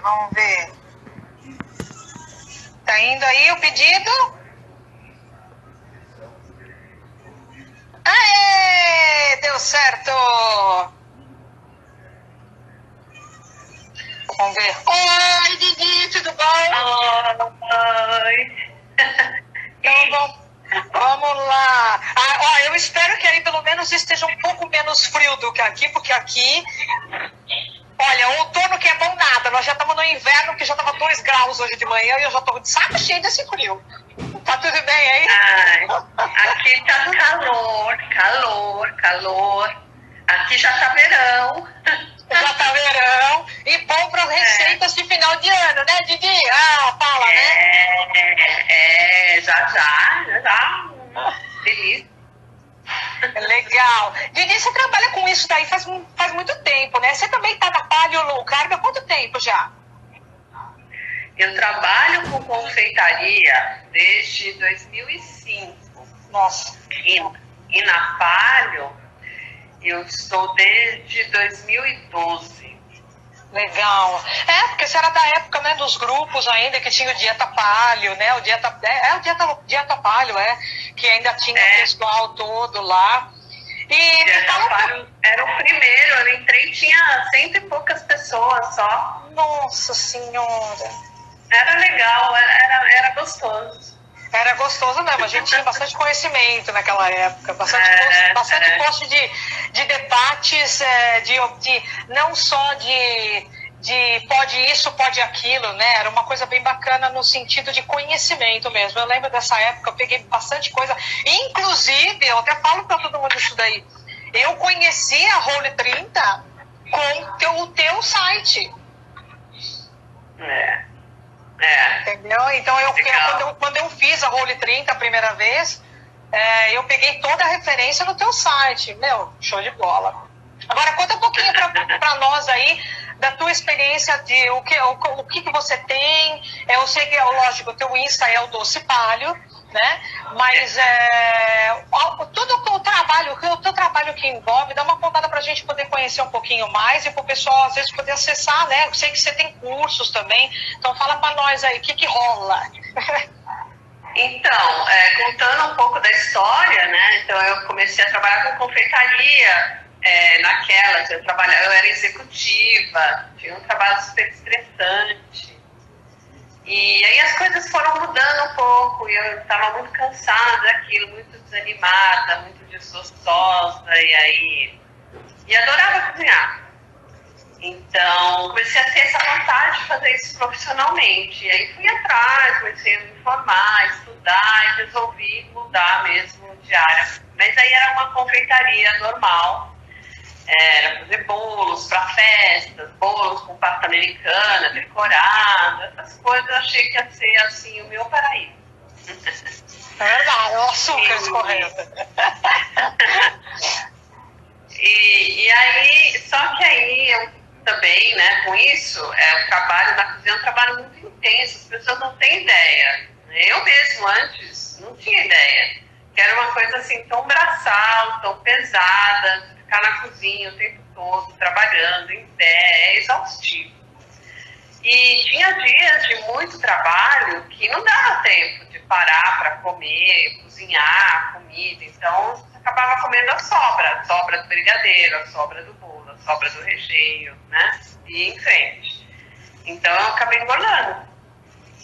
vamos ver. Tá indo aí o pedido? Aê! Deu certo! Vamos ver. Oi, Didi, tudo bom? Oi! Então vamos lá. Ó, eu espero que aí pelo menos esteja um pouco menos frio do que aqui, porque aqui, olha, outono que é bom nada. Nós já estamos no inverno, que já estava 2 graus hoje de manhã e eu já estou de saco cheio desse frio. Tá tudo bem aí? Ai, aqui tá calor. Aqui já tá verão. Já tá verão. E bom para receitas de final de ano, né, Didi? Ah, fala, né? Já. Feliz. Legal. Didi, você trabalha com isso daí faz muito tempo, né? Você também tá na Palio Low Carb há quanto tempo já? Eu trabalho com confeitaria desde 2005. Nossa. E na Palio eu estou desde 2012. Legal. Porque você era da época, né, dos grupos ainda, que tinha o Dieta Palio, né? O Dieta Palio, que ainda tinha o pessoal todo lá. E Dieta Palio era o primeiro, eu entrei, tinha 100 e poucas pessoas só. Nossa Senhora. Era legal, era gostoso. Era gostoso mesmo, a gente tinha bastante conhecimento naquela época, bastante post de debates, não só de pode isso, pode aquilo, né? Era uma coisa bem bacana no sentido de conhecimento mesmo. Eu lembro dessa época, eu peguei bastante coisa, inclusive, eu até falo para todo mundo isso daí, eu conheci a Role 30 com o teu site. Entendeu? Então, quando eu fiz a Role 30 a primeira vez, eu peguei toda a referência no teu site. Meu, show de bola. Agora, conta um pouquinho para nós aí da tua experiência, de o que você tem. Eu sei que, lógico, o teu Insta é o Doce Palio, né? Mas todo o teu trabalho que envolve, dá uma contada pra gente poder conhecer um pouquinho mais e pro pessoal, às vezes, poder acessar, né? Eu sei que você tem cursos também, então fala pra nós aí, o que rola? Então, contando um pouco da história, né? Então, eu comecei a trabalhar com confeitaria naquela, eu era executiva, tinha um trabalho super estressante. E aí as coisas foram mudando um pouco, e eu estava muito cansada daquilo, muito desanimada, muito desgostosa, e adorava cozinhar. Então, comecei a ter essa vontade de fazer isso profissionalmente. E aí fui atrás, comecei a me informar, estudar, e resolvi mudar mesmo de área. Mas aí era uma confeitaria normal, era fazer bolos para festas, bolos com pasta americana, decorado, essas coisas. Eu achei que ia ser assim o meu paraíso. É verdade, o açúcar escorrendo. E aí, só que aí eu também, né, com isso, o trabalho na cozinha é um trabalho muito intenso, as pessoas não têm ideia. Eu mesmo antes não tinha ideia. Que era uma coisa assim tão braçal, tão pesada, ficar na cozinha o tempo todo, trabalhando em pé, é exaustivo. E tinha dias de muito trabalho que não dava tempo de parar para comer, cozinhar comida. Então, você acabava comendo a sobra do brigadeiro, a sobra do bolo, a sobra do recheio, né? E em frente. Então, eu acabei engordando.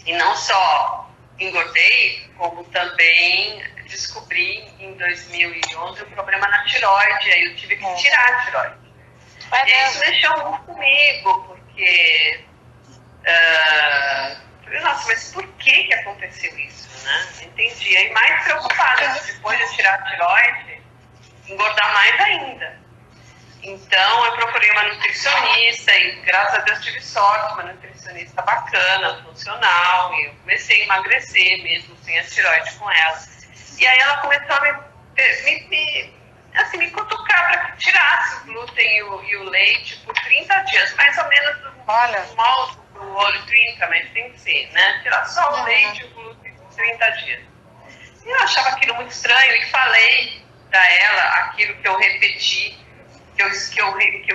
E não só engordei, como também descobri em 2011 um problema na tireoide. Aí eu tive que tirar a tireoide. E isso mexeu muito comigo, porque... nossa, mas por que aconteceu isso, né? Entendi. Aí mais preocupada, depois de tirar a tireoide, engordar mais ainda. Então eu procurei uma nutricionista e graças a Deus tive sorte, uma nutricionista bacana, funcional, e eu comecei a emagrecer mesmo sem a tireoide com ela. E aí ela começou a me cutucar para que tirasse o glúten e o leite por 30 dias, mais ou menos do molde do olho 30, mas tem que ser, né? Tirar só o leite e o glúten por 30 dias. E eu achava aquilo muito estranho e falei para ela aquilo que eu repeti, que eu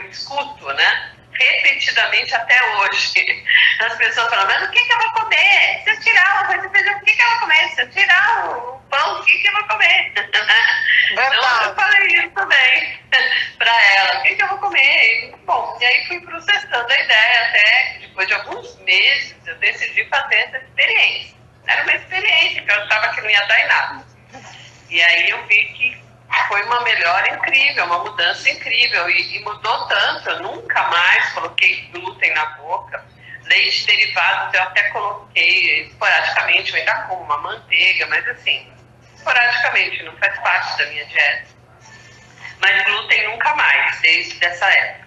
escuto, né? repetidamente até hoje. As pessoas falam, mas o que eu vou comer? Se eu tirar o arroz e feijão, o que eu vou comer? Se eu tirar o pão, o que eu vou comer? Então eu falei isso também para ela, o que eu vou comer? Bom, e aí fui processando a ideia até que depois de alguns meses eu decidi fazer essa experiência. Era uma experiência que eu achava que não ia dar em nada. E aí eu vi que foi uma melhora incrível, uma mudança incrível. E mudou tanto, eu nunca mais coloquei glúten na boca. Leite derivado eu até coloquei esporadicamente, eu ainda como uma manteiga, mas assim, esporadicamente, não faz parte da minha dieta. Mas glúten nunca mais, desde essa época.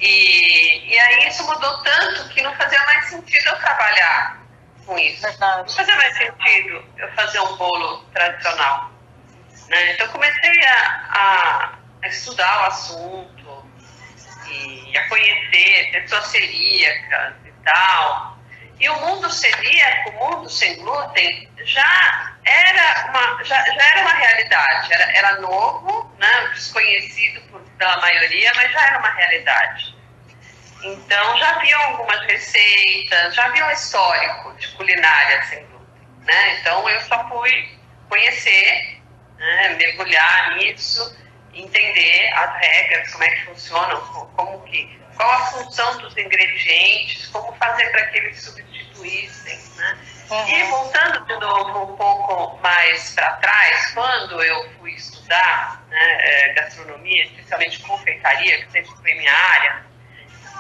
E aí isso mudou tanto que não fazia mais sentido eu trabalhar com isso. Não fazia mais sentido eu fazer um bolo tradicional. Né? Então comecei a estudar o assunto e a conhecer pessoas celíacas e tal. E o mundo celíaco, o mundo sem glúten, já era uma realidade. Era novo, né? Desconhecido pela maioria, mas já era uma realidade. Então já havia algumas receitas, já havia um histórico de culinária sem glúten. Né? Então eu só fui conhecer, né, mergulhar nisso, entender as regras, como é que funcionam, qual a função dos ingredientes, como fazer para que eles substituíssem. Né? E voltando de novo um pouco mais para trás, quando eu fui estudar, né, gastronomia, especialmente confeitaria, que sempre foi minha área,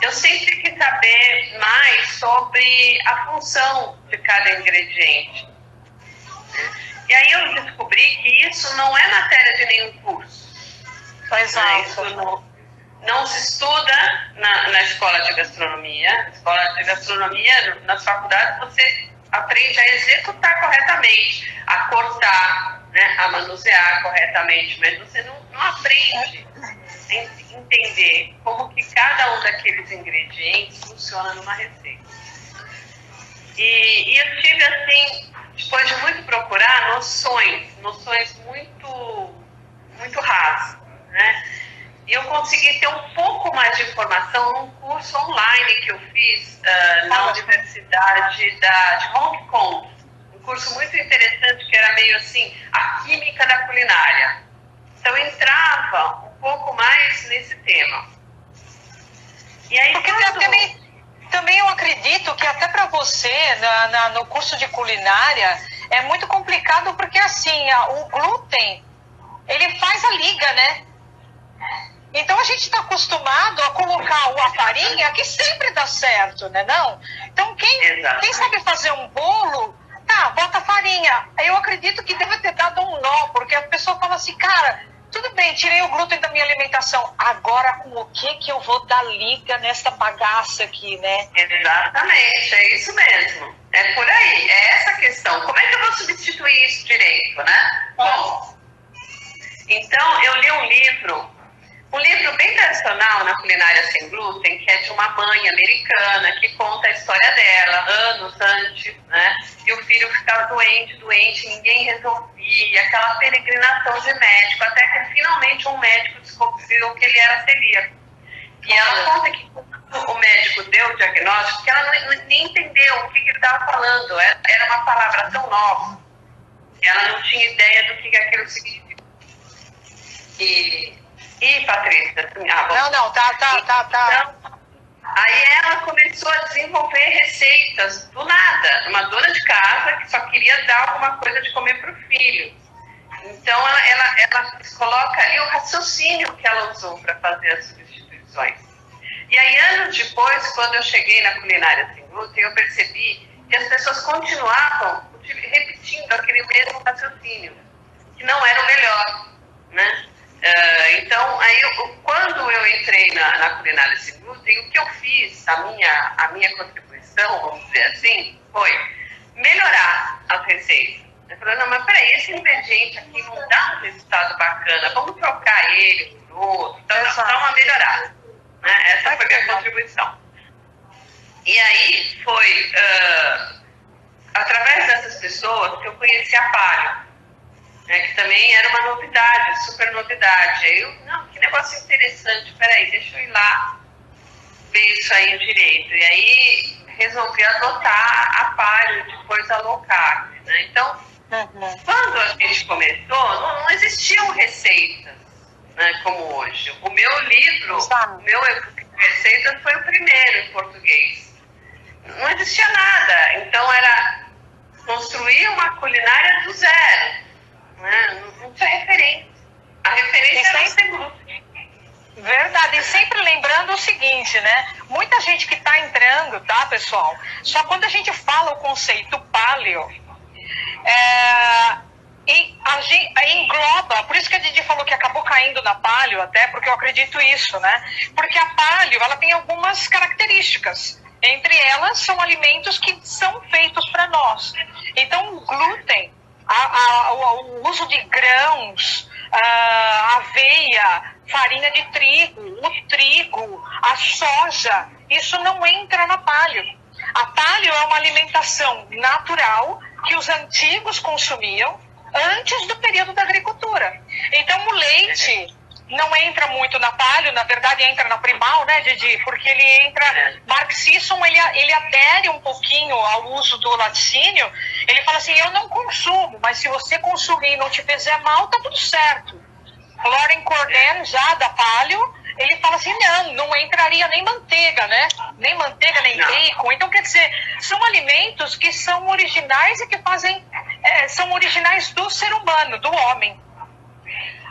eu sempre quis saber mais sobre a função de cada ingrediente. E aí eu descobri que isso não é matéria de nenhum curso. Isso não se estuda na escola de gastronomia. Na escola de gastronomia, nas faculdades, você aprende a executar corretamente, a cortar, né, a manusear corretamente, mas você não aprende a entender como que cada um daqueles ingredientes funciona numa receita. E eu tive, assim, depois de muito procurar, noções muito rasas, né? E eu consegui ter um pouco mais de informação num curso online que eu fiz na Universidade de Hong Kong. Um curso muito interessante que era meio assim, a química da culinária. Então eu entrava um pouco mais nesse tema. E aí, também eu acredito que até para você, no curso de culinária, é muito complicado porque assim, o glúten, ele faz a liga, né? Então a gente está acostumado a colocar a farinha que sempre dá certo, né? Não? Então quem sabe fazer um bolo, bota farinha. Eu acredito que deve ter dado um nó, porque a pessoa fala assim, cara, tudo bem, tirei o glúten da minha alimentação, agora com o que eu vou dar liga nessa bagaça aqui, né? Exatamente, é isso mesmo. É por aí, é essa a questão. Como é que eu vou substituir isso direito, né? Bom, então eu li um livro bem tradicional na culinária sem glúten, que é de uma mãe americana que conta a história dela, anos antes, né? E o filho ficava doente, ninguém resolvia, aquela peregrinação de médico, até que finalmente um médico descobriu que ele era celíaco. E ela conta que quando o médico deu o diagnóstico, que ela nem entendeu o que ele estava falando, era uma palavra tão nova, que ela não tinha ideia do que aquilo significa. E Patrícia, assim, tá. Aí ela começou a desenvolver receitas do nada, uma dona de casa que só queria dar alguma coisa de comer para o filho. Então ela coloca ali o raciocínio que ela usou para fazer as substituições. E aí anos depois, quando eu cheguei na culinária sem glúten, eu percebi que as pessoas continuavam repetindo aquele mesmo raciocínio, que não era o melhor, né? Então, aí, quando eu entrei na culinária sem glúten, o que eu fiz, a minha contribuição, vamos dizer assim, foi melhorar as receitas. Eu falei, não, mas peraí, esse ingrediente aqui não dá um resultado bacana, vamos trocar ele por outro, dá uma melhorada. Né? Essa foi a minha contribuição. E aí foi através dessas pessoas que eu conheci a Paleo. Que também era uma novidade, super novidade. Aí eu, não, que negócio interessante, peraí, deixa eu ir lá ver isso aí direito. E aí resolvi adotar a paleo depois a low carb, né? Então, quando a gente começou, não existiam receitas, né, como hoje. O meu livro, o meu receitas foi o primeiro em português. Não existia nada. Então era construir uma culinária do zero, né? Não tinha referência. A referência era sem glúten. Verdade, e sempre lembrando o seguinte, né? Muita gente que está entrando, tá, pessoal? Só quando a gente fala o conceito paleo, e a gente engloba, por isso que a Didi falou que acabou caindo na paleo, até porque eu acredito isso, né? Porque a paleo, ela tem algumas características. Entre elas, são alimentos que são feitos para nós. Então, o glúten, o uso de grãos, aveia, farinha de trigo, o trigo, a soja, isso não entra na paleo. A paleo é uma alimentação natural que os antigos consumiam antes do período da agricultura. Então, o leite não entra muito na paleo, na verdade entra na primal, né, Didi? Porque ele entra... Mark Sisson, ele adere um pouquinho ao uso do laticínio. Ele fala assim, eu não consumo, mas se você consumir e não te fizer mal, tá tudo certo. Lauren Corden, já da paleo, ele fala assim, não entraria nem manteiga, né? Nem manteiga, nem bacon. Então, quer dizer, são alimentos que são originais e que são originais do ser humano, do homem.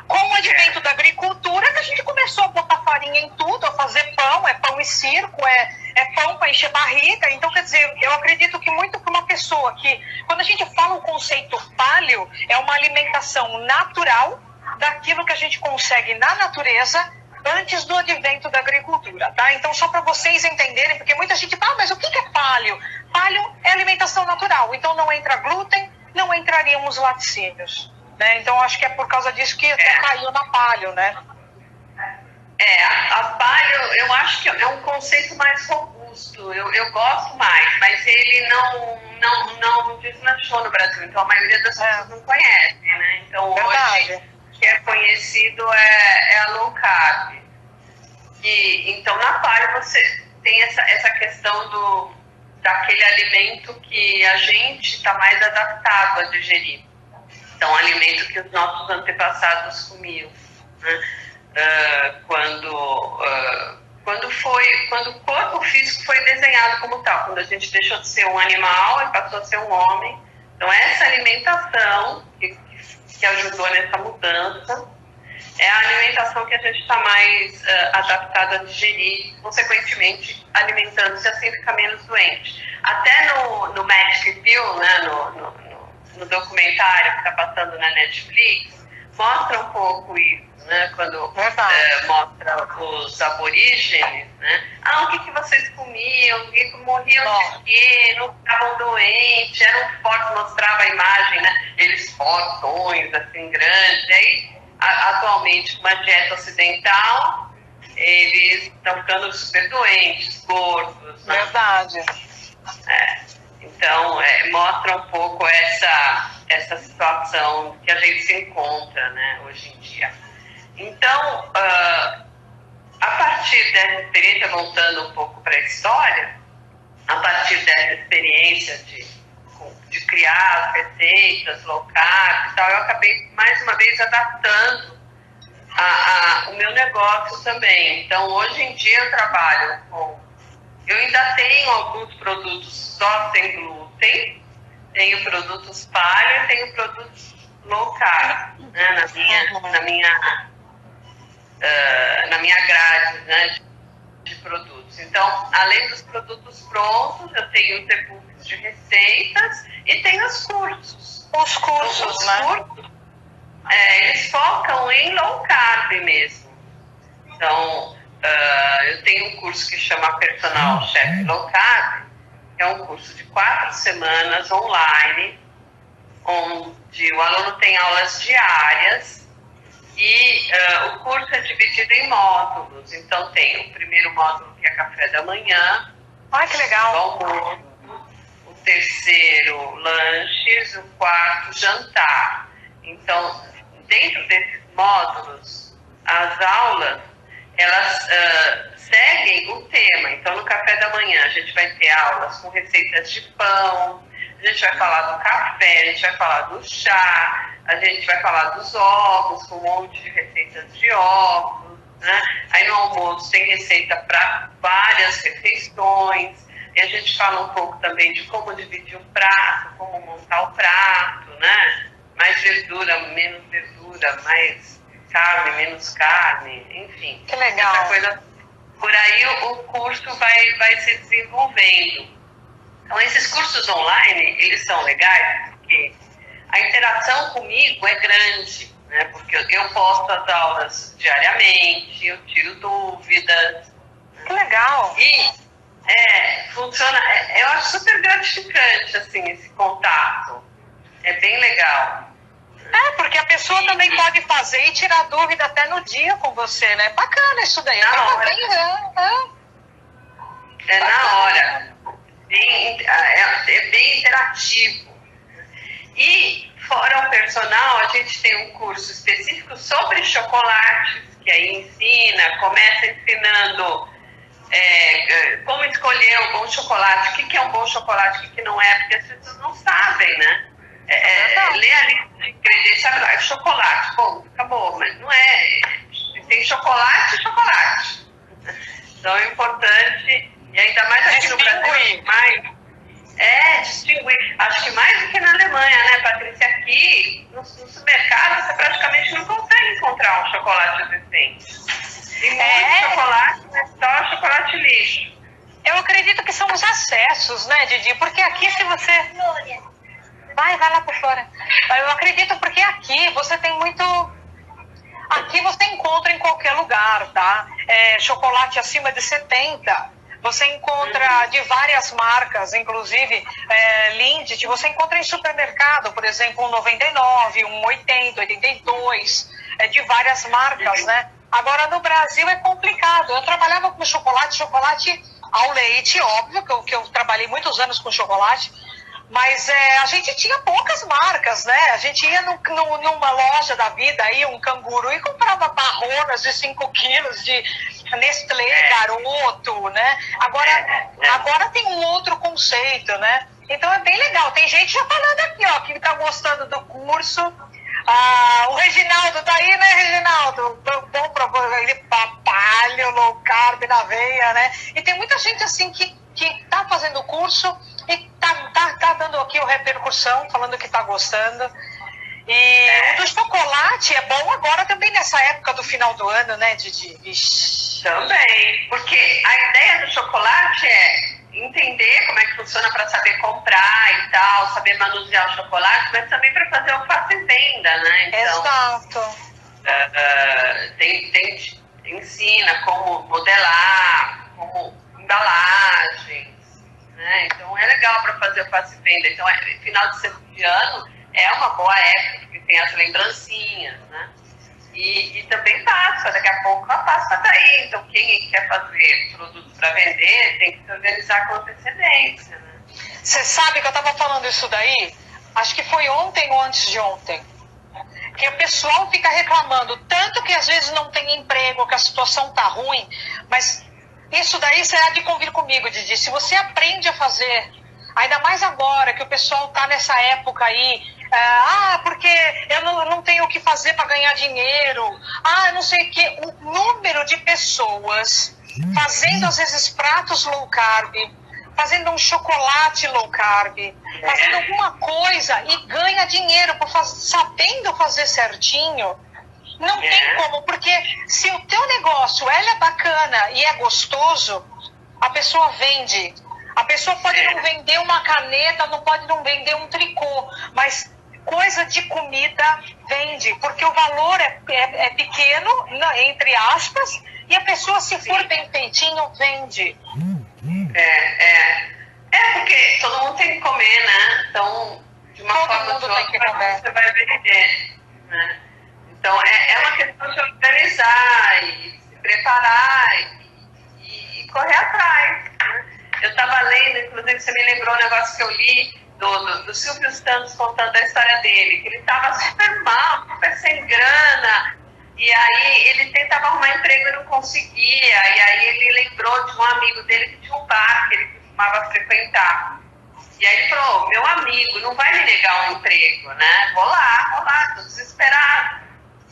Com o advento da agricultura, que a gente começou a botar farinha em tudo, a fazer pão, é pão e circo, é pão para encher barriga. Então, quer dizer, eu acredito que muito para uma pessoa que, quando a gente fala o conceito paleo, é uma alimentação natural daquilo que a gente consegue na natureza antes do advento da agricultura, tá? Então, só para vocês entenderem, porque muita gente fala, mas o que é paleo? Paleo é alimentação natural, então não entra glúten, não entrariam os laticínios, né? Então, acho que é por causa disso que até caiu na paleo, né? A paleo, eu acho que é um conceito mais robusto, eu gosto mais, mas ele não deslanchou no Brasil, então a maioria das pessoas não conhece, né? Então, hoje, o que é conhecido é a low carb. Então, na paleo, você tem essa questão daquele alimento que a gente está mais adaptado a digerir. Então, alimento que os nossos antepassados comiam, né? Quando o corpo físico foi desenhado como tal, quando a gente deixou de ser um animal e passou a ser um homem. Então, essa alimentação que ajudou nessa mudança é a alimentação que a gente está mais adaptado a digerir, consequentemente, alimentando-se assim fica menos doente. Até no Magic Pill, né, no documentário que está passando na Netflix, mostra um pouco isso, né? Quando mostra os aborígenes, né? O que vocês comiam, morriam de quê, não ficavam doentes, eram fortes, mostrava a imagem, né? Eles fortões, assim, grandes. E aí, atualmente, com uma dieta ocidental, eles estão ficando super doentes, gordos. Né? Verdade. Então, mostra um pouco essa situação que a gente se encontra, né, hoje em dia. Então, a partir dessa experiência, voltando um pouco para a história, a partir dessa experiência de criar as receitas low carb e tal, eu acabei, mais uma vez, adaptando o meu negócio também. Então, hoje em dia, eu trabalho eu ainda tenho alguns produtos só sem glúten, tenho produtos paleo e tenho produtos low carb, né, na minha grade, né, de produtos. Então, além dos produtos prontos, eu tenho os e-books de receitas e tenho os cursos. Os cursos, né? Cursos, eles focam em low carb mesmo. Então, eu tenho um curso que chama Personal Chef Low Carb, que é um curso de 4 semanas online, onde o aluno tem aulas diárias e o curso é dividido em módulos. Então, tem o primeiro módulo que é café da manhã, Ai, que legal. almoço, o terceiro, lanches, o quarto, jantar. Então, dentro desses módulos, as aulas, elas seguem o tema. Então, no café da manhã, a gente vai ter aulas com receitas de pão, a gente vai falar do café, a gente vai falar do chá, a gente vai falar dos ovos, com um monte de receitas de ovos, né? Aí no almoço tem receita para várias refeições, e a gente fala um pouco também de como dividir um prato, como montar o prato, né? Mais verdura, menos verdura, mais carne, menos carne, enfim. Que legal. Essa coisa, por aí o curso vai se desenvolvendo. Então, esses cursos online, eles são legais porque a interação comigo é grande, né? Porque eu posto as aulas diariamente, eu tiro dúvidas. Que legal. E funciona, eu acho super gratificante, assim, esse contato. É bem legal. Porque a pessoa também pode fazer e tirar dúvida até no dia com você, né? Bacana isso daí. Na hora. É na hora. É bem interativo. E, fora o personal, a gente tem um curso específico sobre chocolates, que aí começa ensinando como escolher um bom chocolate, o que é um bom chocolate, o que não é, porque as pessoas não sabem, né? Lê a lista de ingredientes, sabe, chocolate, bom, acabou, mas não é. Tem chocolate e chocolate. Então é importante, e ainda mais aqui no Brasil, distinguir. Acho que mais do que na Alemanha, né, Patrícia? Aqui, no supermercado, você praticamente não consegue encontrar um chocolate decente. E muito chocolate, mas só chocolate lixo. Eu acredito que são os acessos, né, Didi? Porque aqui, se você... Vai lá por fora. Eu acredito porque aqui você tem muito... Aqui você encontra em qualquer lugar, tá? Chocolate acima de 70. Você encontra de várias marcas, inclusive Lindt, você encontra em supermercado, por exemplo, um 99, um 80, 82, de várias marcas, né? Agora, no Brasil é complicado. Eu trabalhava com chocolate ao leite, óbvio, que eu trabalhei muitos anos com chocolate, mas a gente tinha poucas marcas, né? A gente ia numa loja da vida, aí um Canguru, e comprava barronas de 5 quilos de Nestlé, Garoto, né? Agora tem um outro conceito, né? Então é bem legal. Tem gente já falando aqui, ó, que tá gostando do curso. O Reginaldo tá aí, né, Reginaldo? Bom pra ele, papalho, low carb na veia, né? E tem muita gente assim que tá fazendo o curso e tá dando aqui a repercussão, falando que tá gostando. E o do chocolate é bom agora também nessa época do final do ano, né, Didi? Também, porque a ideia do chocolate é entender como é que funciona para saber comprar e tal, saber manusear o chocolate, mas também para fazer o faça e venda, né? Então, exato. Ensina como modelar, como embalagens, né? Então é legal para fazer o faça e venda. Então, final de ano é uma boa época, porque tem as lembrancinhas, né? E também passa, daqui a pouco a pasta tá aí. Então, quem quer fazer produto para vender tem que se organizar com antecedência, né? Você sabe que eu estava falando isso daí, acho que foi ontem ou antes de ontem, que o pessoal fica reclamando, tanto que às vezes não tem emprego, que a situação tá ruim, mas isso daí você há de convir comigo, Didi. Se você aprende a fazer, ainda mais agora que o pessoal tá nessa época aí, porque eu não tenho o que fazer para ganhar dinheiro, não sei o que, o número de pessoas fazendo às vezes pratos low carb, fazendo um chocolate low carb, fazendo alguma coisa e ganha dinheiro sabendo fazer certinho, não tem como, porque se o teu negócio é bacana e é gostoso, a pessoa vende. A pessoa pode não vender uma caneta, não pode não vender um tricô, mas coisa de comida vende, porque o valor é pequeno, entre aspas, e a pessoa, se for bem feitinho, vende. Porque todo mundo tem que comer, né? Então, de uma forma ou de outra, você vai vender, né? Então, é uma questão de organizar e se preparar e correr atrás, né? Eu estava lendo, inclusive você me lembrou um negócio que eu li do Silvio Santos contando a história dele, que ele estava super mal, super sem grana, E aí ele tentava arrumar emprego e não conseguia. E aí ele lembrou de um amigo dele que tinha um bar que ele costumava frequentar. E aí ele falou, meu amigo, não vai me negar um emprego, né? Vou lá, tô desesperado.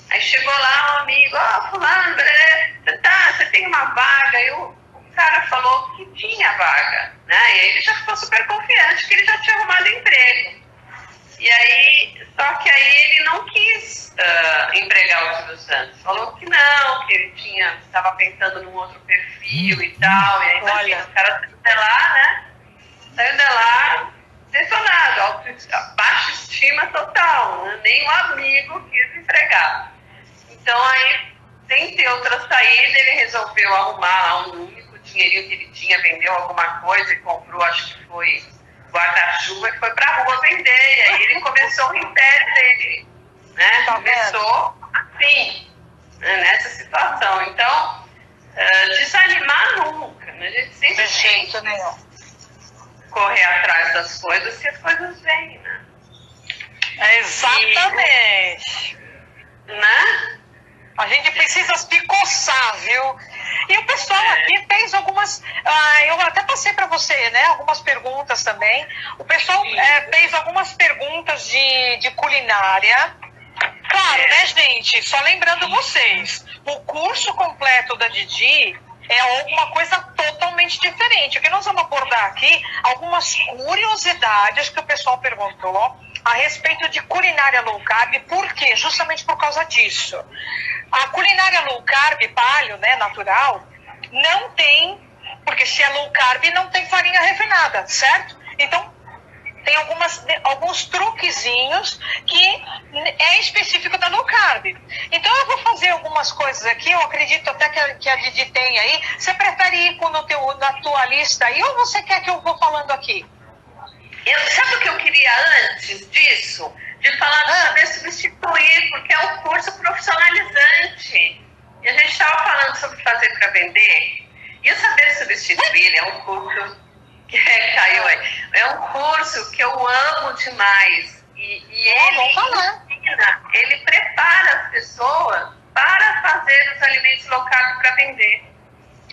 Aí chegou lá um amigo, fulano, você tem uma vaga? E o cara falou que tinha vaga, né? E aí ele já ficou super confiante que ele já tinha arrumado emprego. E aí, só que aí ele não quis empregar o Silvio Santos. Falou que não, que ele estava pensando num outro perfil e tal. E aí, imagina, o cara saiu de lá, né? Saiu de lá detonado, baixa estima total, né? Nem um amigo quis empregar. Então aí, sem ter outra saída, ele resolveu arrumar lá um único dinheirinho que ele tinha, vendeu alguma coisa e comprou, acho que foi guarda-chuva, e foi pra rua vender. E aí ele começou o império dele, né? Começou assim, né? Nessa situação. Então, desanimar nunca, né? A gente sempre tem que correr atrás das coisas se as coisas vêm, né? Exatamente. Né? A gente precisa se coçar, viu? E o pessoal aqui fez algumas... eu até passei para você, né? Algumas perguntas também. O pessoal fez algumas perguntas de culinária. Claro, né, gente? Só lembrando vocês, o curso completo da Didi é alguma coisa totalmente diferente. O que nós vamos abordar aqui, algumas curiosidades que o pessoal perguntou a respeito de culinária low carb. Por quê? Justamente por causa disso. A culinária low carb, paleo, né, natural, não tem, porque se é low carb, não tem farinha refinada, certo? Então, tem alguns truquezinhos que é específico da low carb. Então, eu vou fazer algumas coisas aqui, eu acredito até que a Didi tem aí. Você prefere ir na tua lista aí, ou você quer que eu vou falando aqui? Sabe o que eu queria antes disso? De falar de saber substituir, porque é um curso profissionalizante. E a gente estava falando sobre fazer para vender. E o saber substituir é um curso que caiu aí. É um curso que eu amo demais. E ele prepara as pessoas para fazer os alimentos low carb para vender.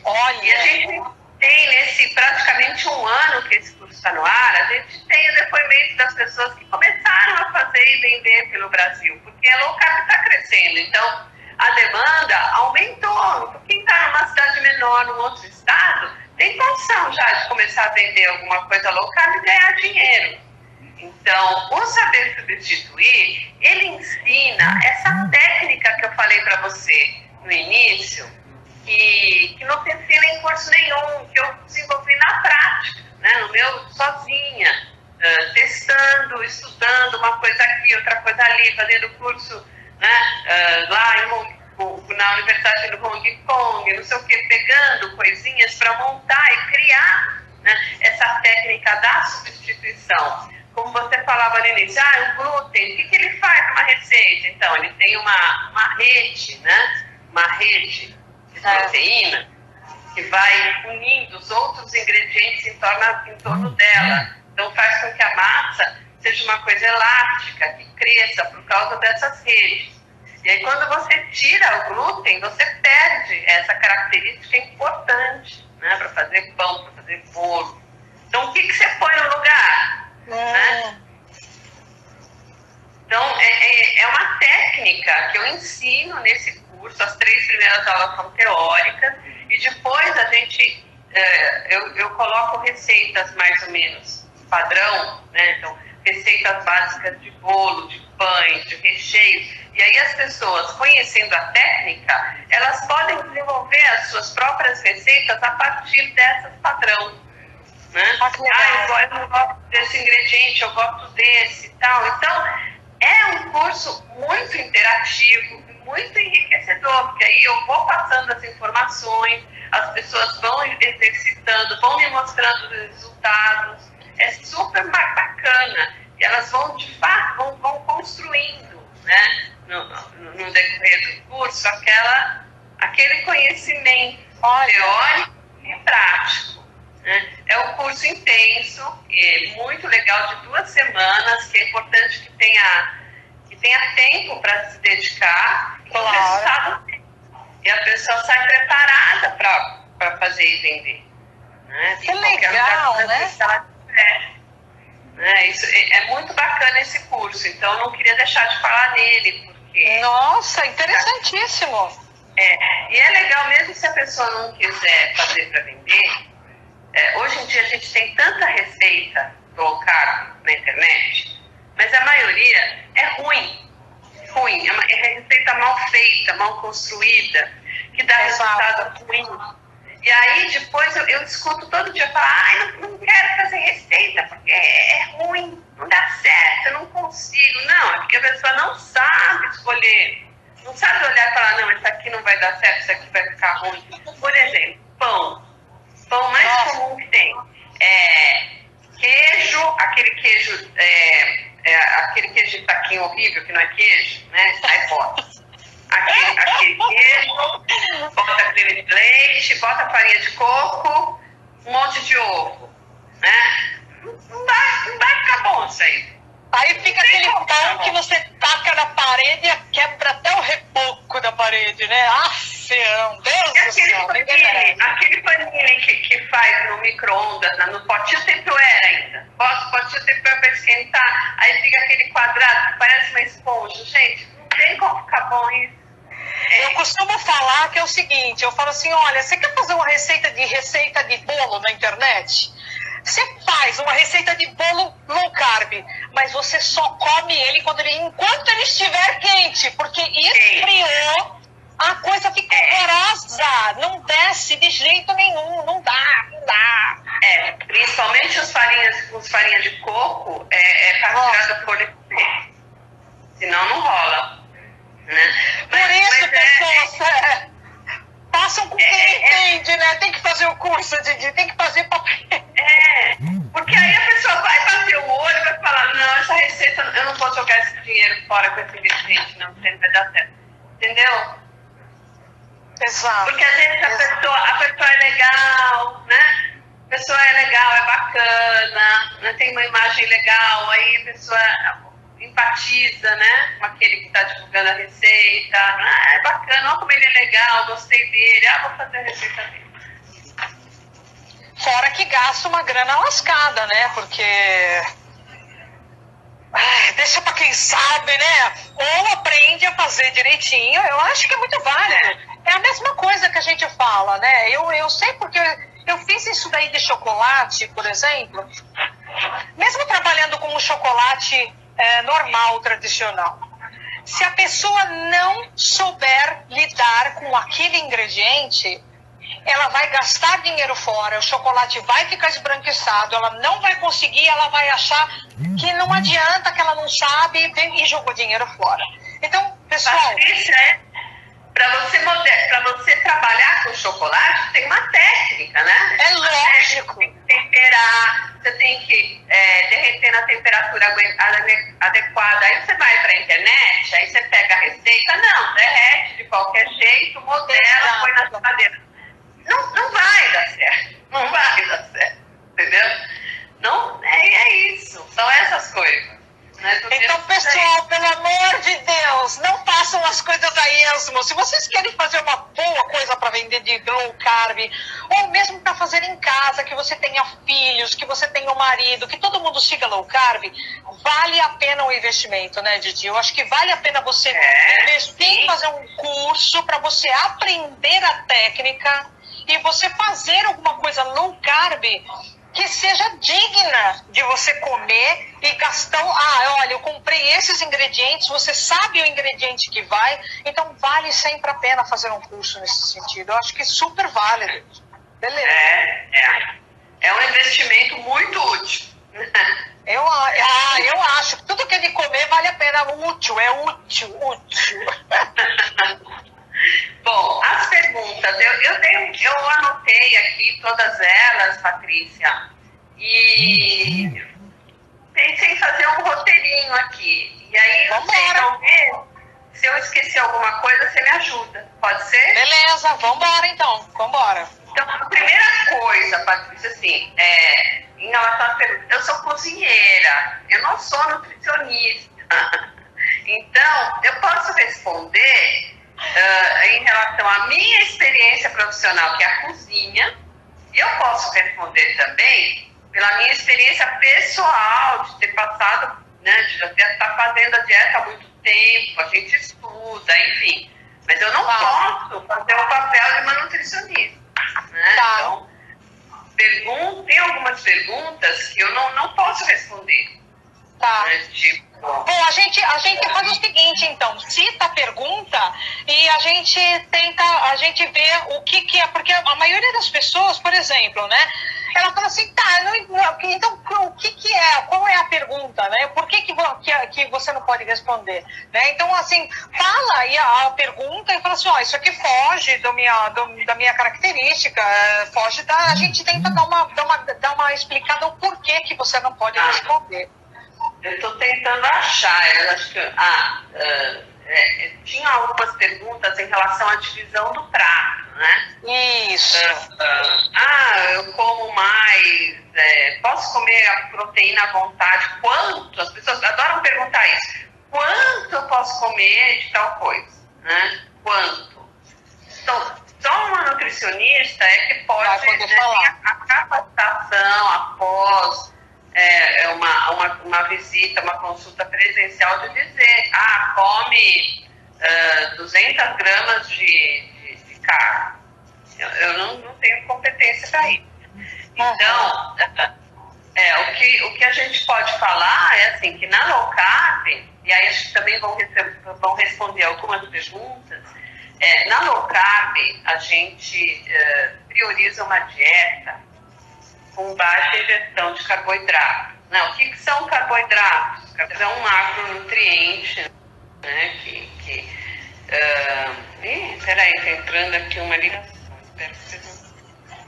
Olha! E a gente tem nesse praticamente um ano que esse curso está no ar, a gente tem o depoimento das pessoas que começaram a fazer e vender pelo Brasil, porque a low carb está crescendo, então a demanda aumentou. Então, quem está numa cidade menor, num outro estado, tem condição já de começar a vender alguma coisa low carb e ganhar dinheiro. Então, o saber substituir, ele ensina essa técnica que eu falei para você no início, que não se ensina em curso nenhum, que eu desenvolvi na prática, né, no meu sozinha, testando, estudando uma coisa aqui, outra coisa ali, fazendo curso, né, lá na Universidade do Hong Kong, não sei o que, pegando coisinhas para montar e criar, né, essa técnica da substituição. Como você falava no início, o glúten, o que ele faz numa receita? Então, ele tem uma rede, né, uma rede de proteína que vai unindo os outros ingredientes em torno dela. Então faz com que a massa seja uma coisa elástica, que cresça por causa dessas redes. E aí quando você tira o glúten, você perde essa característica importante, né, para fazer pão, para fazer bolo. Então o que você põe no lugar? Né? Então é uma técnica que eu ensino nesse curso. As 3 primeiras aulas são teóricas e depois a gente eu coloco receitas mais ou menos padrão, né? Então receitas básicas de bolo, de pães, de recheios, e aí as pessoas, conhecendo a técnica, elas podem desenvolver as suas próprias receitas a partir dessas padrão, né? Eu não gosto desse ingrediente, eu gosto desse e tal. Então é um curso muito interativo, muito enriquecedor, porque aí eu vou passando as informações, as pessoas vão exercitando, vão me mostrando os resultados, é super bacana, e elas vão, de fato, vão construindo, né, no decorrer do curso, aquele conhecimento teórico e prático, né? É um curso intenso, muito legal, de 2 semanas, que é importante que tenha tempo para se dedicar e o Claro. resultado tem. E a pessoa sai preparada para fazer e vender. Né? Que legal, né? Isso é muito bacana esse curso, então eu não queria deixar de falar nele, porque... Nossa, interessantíssimo. E é legal mesmo se a pessoa não quiser fazer para vender. Hoje em dia a gente tem tanta receita low carb na internet, mas a maioria é ruim. É receita mal feita, mal construída, que dá resultado ruim. E aí depois eu escuto todo dia falar, não quero fazer receita, porque é ruim, não dá certo, eu não consigo. Não, é porque a pessoa não sabe escolher, não sabe olhar e falar, não, isso aqui não vai dar certo, isso aqui vai ficar ruim. Por exemplo, pão. Pão mais comum que tem. Queijo, aquele queijo de taquinho horrível, que não é queijo, né? Aí bota. Aquele queijo, bota creme de leite, bota farinha de coco, um monte de ovo, né? Não vai ficar bom isso aí. Aí fica aquele pão que você taca na parede e quebra até o reboco da parede, né? Meu Deus do céu, aquele paninho que faz no micro-ondas, no potinho temporário ainda. Potinho temporário para esquentar, aí fica aquele quadrado que parece uma esponja. Gente, não tem como ficar bom isso. Eu costumo falar que é o seguinte, eu falo assim, olha, você quer fazer uma receita de bolo na internet? Você faz uma receita de bolo low carb, mas você só come ele enquanto ele estiver quente, porque esfriou, a coisa fica horrorosa, não desce de jeito nenhum, não dá. Principalmente os farinhas de coco, para tirar da folha de comer. Senão não rola. Né? Por isso, pessoas passam com quem entende, né? Tem que fazer o curso, tem que fazer papel. Porque aí a pessoa vai bater o olho e vai falar, não, essa receita, eu não vou jogar esse dinheiro fora com esse ingrediente, não vai dar certo. Entendeu? Exato. Porque às vezes a pessoa é legal, né? A pessoa é legal, é bacana, né? Tem uma imagem legal, aí a pessoa empatiza, né, com aquele que está divulgando a receita. É bacana, olha como ele é legal, gostei dele, vou fazer a receita dele. Fora que gasta uma grana lascada, né, porque deixa pra quem sabe, né, ou aprende a fazer direitinho, eu acho que é muito válido. É a mesma coisa que a gente fala, né, eu sei porque eu fiz isso daí de chocolate, por exemplo, mesmo trabalhando com um chocolate normal, tradicional. Se a pessoa não souber lidar com aquele ingrediente, ela vai gastar dinheiro fora, o chocolate vai ficar esbranquiçado, ela não vai conseguir, ela vai achar que não adianta, que ela não sabe e jogou dinheiro fora. Então, pessoal... Para você trabalhar com chocolate, tem uma técnica, né? É lógico. Você tem que temperar, você tem que derreter na temperatura adequada. Aí você vai para a internet, aí você pega a receita, não, derrete de qualquer jeito, modela, põe na geladeira. Não vai dar certo. Não vai dar certo. Entendeu? Não, é isso. São essas coisas. Então, pessoal, pelo amor de Deus, não façam as coisas a esmo. Se vocês querem fazer uma boa coisa para vender de low carb, ou mesmo para fazer em casa, que você tenha filhos, que você tenha um marido, que todo mundo siga low carb, vale a pena o investimento, né, Didi? Eu acho que vale a pena você investir em fazer um curso para você aprender a técnica e você fazer alguma coisa low carb que seja digna de você comer e gastar. Olha, eu comprei esses ingredientes, você sabe o ingrediente que vai, então vale sempre a pena fazer um curso nesse sentido. Eu acho que é super válido. Beleza. É um investimento muito útil. Eu acho que tudo que é de comer vale a pena. É útil. Bom, as perguntas, eu anotei aqui todas elas, Patrícia, e pensei em fazer um roteirinho aqui. E aí, talvez, se eu esquecer alguma coisa, você me ajuda. Pode ser? Beleza, vambora então. Vambora. Então, a primeira coisa, Patrícia, assim, em relação às perguntas, eu sou cozinheira, eu não sou nutricionista. Então, eu posso responder em relação à minha experiência profissional, que é a cozinha, e eu posso responder também pela minha experiência pessoal, de ter passado, né, de já estar fazendo a dieta há muito tempo, a gente estuda, enfim. Mas eu não posso fazer o papel de uma nutricionista, né? Então, tem algumas perguntas que eu não posso responder. Né? Tipo... Bom, a gente faz o seguinte, então, cita a pergunta e a gente vê o que é, porque a maioria das pessoas, por exemplo, né, ela fala assim, então o que é, qual é a pergunta, né, por que você não pode responder, né, então assim, fala aí a pergunta e fala assim, isso aqui foge da minha característica, foge a gente tenta dar uma explicada o porquê que você não pode responder. Eu estou tentando achar, eu acho que tinha algumas perguntas em relação à divisão do prato, né? Isso. Eu como mais, posso comer a proteína à vontade? Quanto? As pessoas adoram perguntar isso. Quanto eu posso comer de tal coisa? Né? Quanto? Então, só uma nutricionista é que pode ter a capacitação após uma visita, uma consulta presencial de dizer, come 200 gramas de carne. Eu não tenho competência para isso. Então, o que a gente pode falar é assim, que na low carb, e aí acho que também vão responder algumas perguntas, na low carb a gente prioriza uma dieta com baixa ingestão de carboidrato. Não, o que são carboidratos? É um macronutriente, né, peraí, está entrando aqui uma ligação. Espero que vocês não...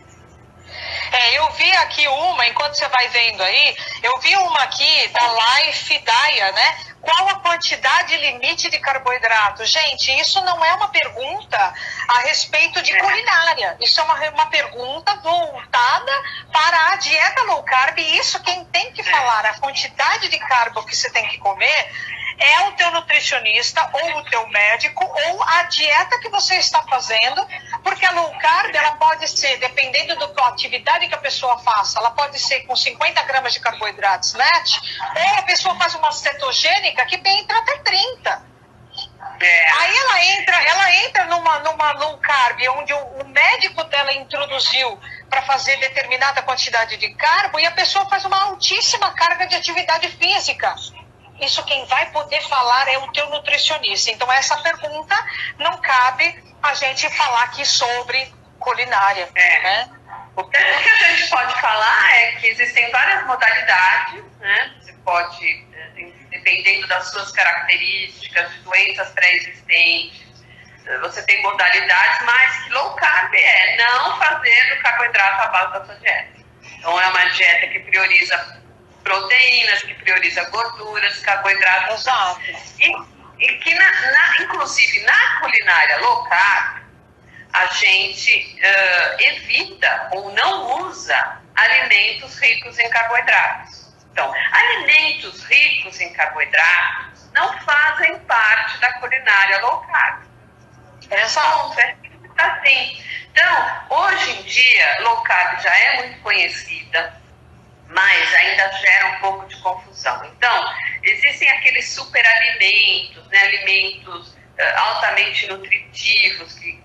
eu vi aqui uma, enquanto você vai vendo aí, eu vi uma aqui da Life Dia, né? Qual a quantidade limite de carboidrato? Gente, isso não é uma pergunta a respeito de culinária. Isso é uma pergunta voltada para a dieta low carb. E isso quem tem que falar, a quantidade de carbo que você tem que comer, é o teu nutricionista ou o teu médico ou a dieta que você está fazendo, porque a low carb, ela pode ser, dependendo da atividade que a pessoa faça, ela pode ser com 50 gramas de carboidratos net, ou a pessoa faz uma cetogênica que entra até 30. Aí ela entra numa low carb, onde o médico dela introduziu para fazer determinada quantidade de carbo e a pessoa faz uma altíssima carga de atividade física. Isso quem vai poder falar é o teu nutricionista. Então, essa pergunta não cabe a gente falar aqui sobre culinária. Né? O que a gente pode falar é que existem várias modalidades, né? Você pode, dependendo das suas características, de doenças pré-existentes, você tem modalidades, mas que low carb é não fazer o carboidrato à base da sua dieta. Então, é uma dieta que prioriza proteínas, que prioriza gorduras, carboidratos. Exato. E que, inclusive, na culinária low carb, a gente evita ou não usa alimentos ricos em carboidratos. Então, alimentos ricos em carboidratos não fazem parte da culinária low carb. Exato. Assim. Então, hoje em dia, low carb já é muito conhecida, mas ainda gera um pouco de confusão. Então, existem aqueles superalimentos, né, alimentos altamente nutritivos, que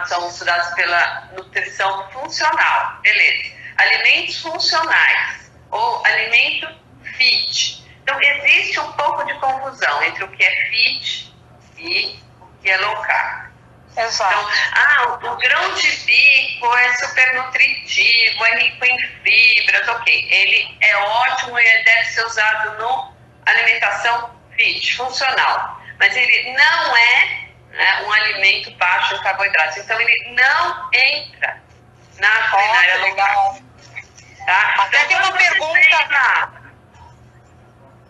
são estudados pela nutrição funcional, beleza. Alimentos funcionais, ou alimento fit. Então, existe um pouco de confusão entre o que é fit e o que é low carb. Exato. Então, o grão de bico é super nutritivo, é rico em fibras, ok. Ele é ótimo e deve ser usado na alimentação fit, funcional. Mas ele não é, né, um alimento baixo em carboidratos. Então, ele não entra na culinária low carb. Tá? Até então, tem uma pergunta.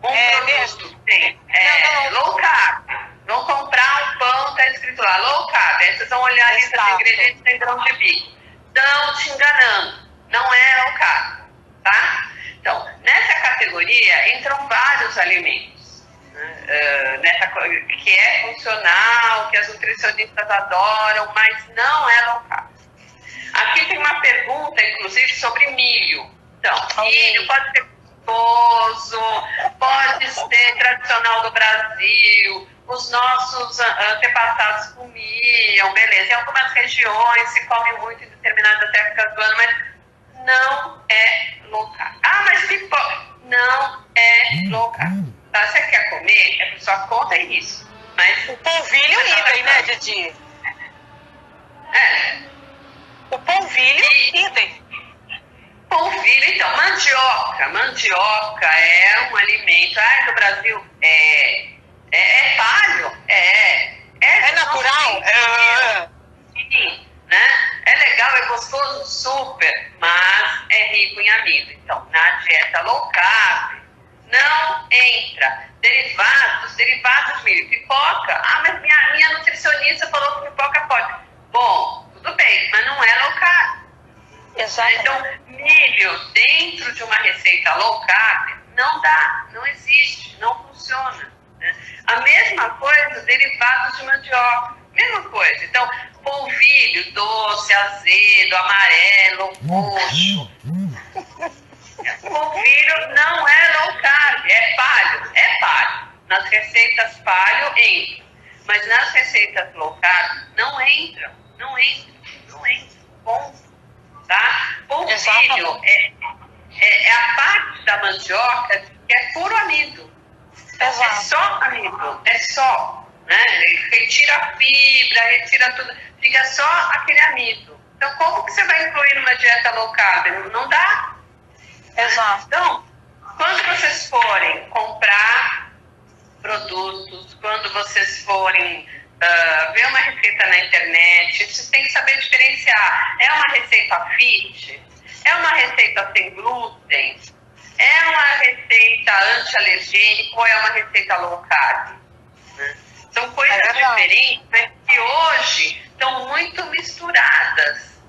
Produto tem low carb. Vão comprar um pão, está escrito lá, low carb. Aí vocês vão olhar a lista de ingredientes, tem grão de bico. Estão te enganando. Não é low carb, tá? Então, nessa categoria entram vários alimentos. que é funcional, que as nutricionistas adoram, mas não é low carb. Aqui tem uma pergunta, inclusive, sobre milho. Então, milho pode ser gostoso, pode ser tradicional do Brasil, os nossos antepassados comiam, beleza. Em algumas regiões se come muito em determinadas épocas do ano, mas não é low carb. Ah, mas não é low carb. Tá? Você quer comer? É por sua conta, é isso. Mas o polvilho idem, né, Didi? O polvilho idem. Polvilho, então, mandioca é um alimento, do Brasil, é palho, é natural, sim, né? É legal, é gostoso, super, mas é rico em amido. Então, na dieta low carb, não entra derivados de milho, pipoca. Ah, mas minha nutricionista falou que pipoca pode. Bom, tudo bem, mas não é low carb. Exatamente. Então, milho dentro de uma receita low carb não dá, não existe, não funciona. Né? A mesma coisa, derivados de mandioca, mesma coisa. Então, polvilho doce, azedo, amarelo, roxo. Polvilho não é low carb, é palho. Nas receitas palho entra, mas nas receitas low carb não entra. Bom. Tá? Polvilho é a parte da mandioca que é puro amido. Então, é só amido, né? Retira a fibra, retira tudo, fica só aquele amido. Então, como que você vai incluir numa dieta low carb? Não dá? Exato. Então, quando vocês forem comprar produtos, quando vocês forem ver uma receita na internet, vocês têm que saber diferenciar. É uma receita fit? É uma receita sem glúten? É uma receita anti-alergênica ou é uma receita low carb? Né? São coisas diferentes, mas que hoje estão muito misturadas.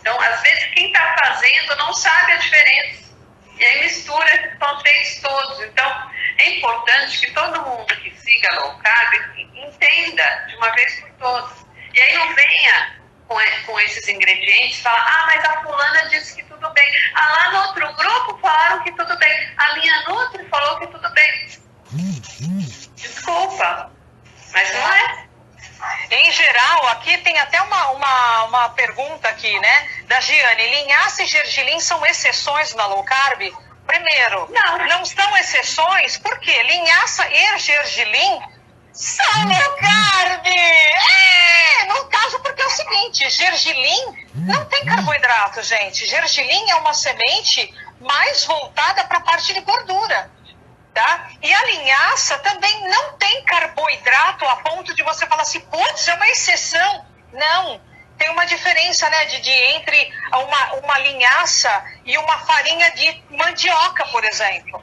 Então, às vezes, quem está fazendo não sabe a diferença. E aí mistura esses conceitos todos. Então, é importante que todo mundo que siga low carb entenda de uma vez por todas. E aí não venha com esses ingredientes e falar, mas a fulana disse que tudo bem. Lá no outro grupo falaram que tudo bem. A minha Nutri falou que tudo bem. Desculpa, mas não é. Em geral, aqui tem até uma pergunta aqui, né, da Giane. Linhaça e gergelim são exceções na low carb? Primeiro, não são exceções, porque linhaça e gergelim são low carb. No caso, porque é o seguinte, gergelim não tem carboidrato, gente. Gergelim é uma semente mais voltada para a parte de gordura. Tá? E a linhaça também não tem carboidrato a ponto de você falar assim, putz, é uma exceção. Não, tem uma diferença, né, entre uma linhaça e uma farinha de mandioca, por exemplo.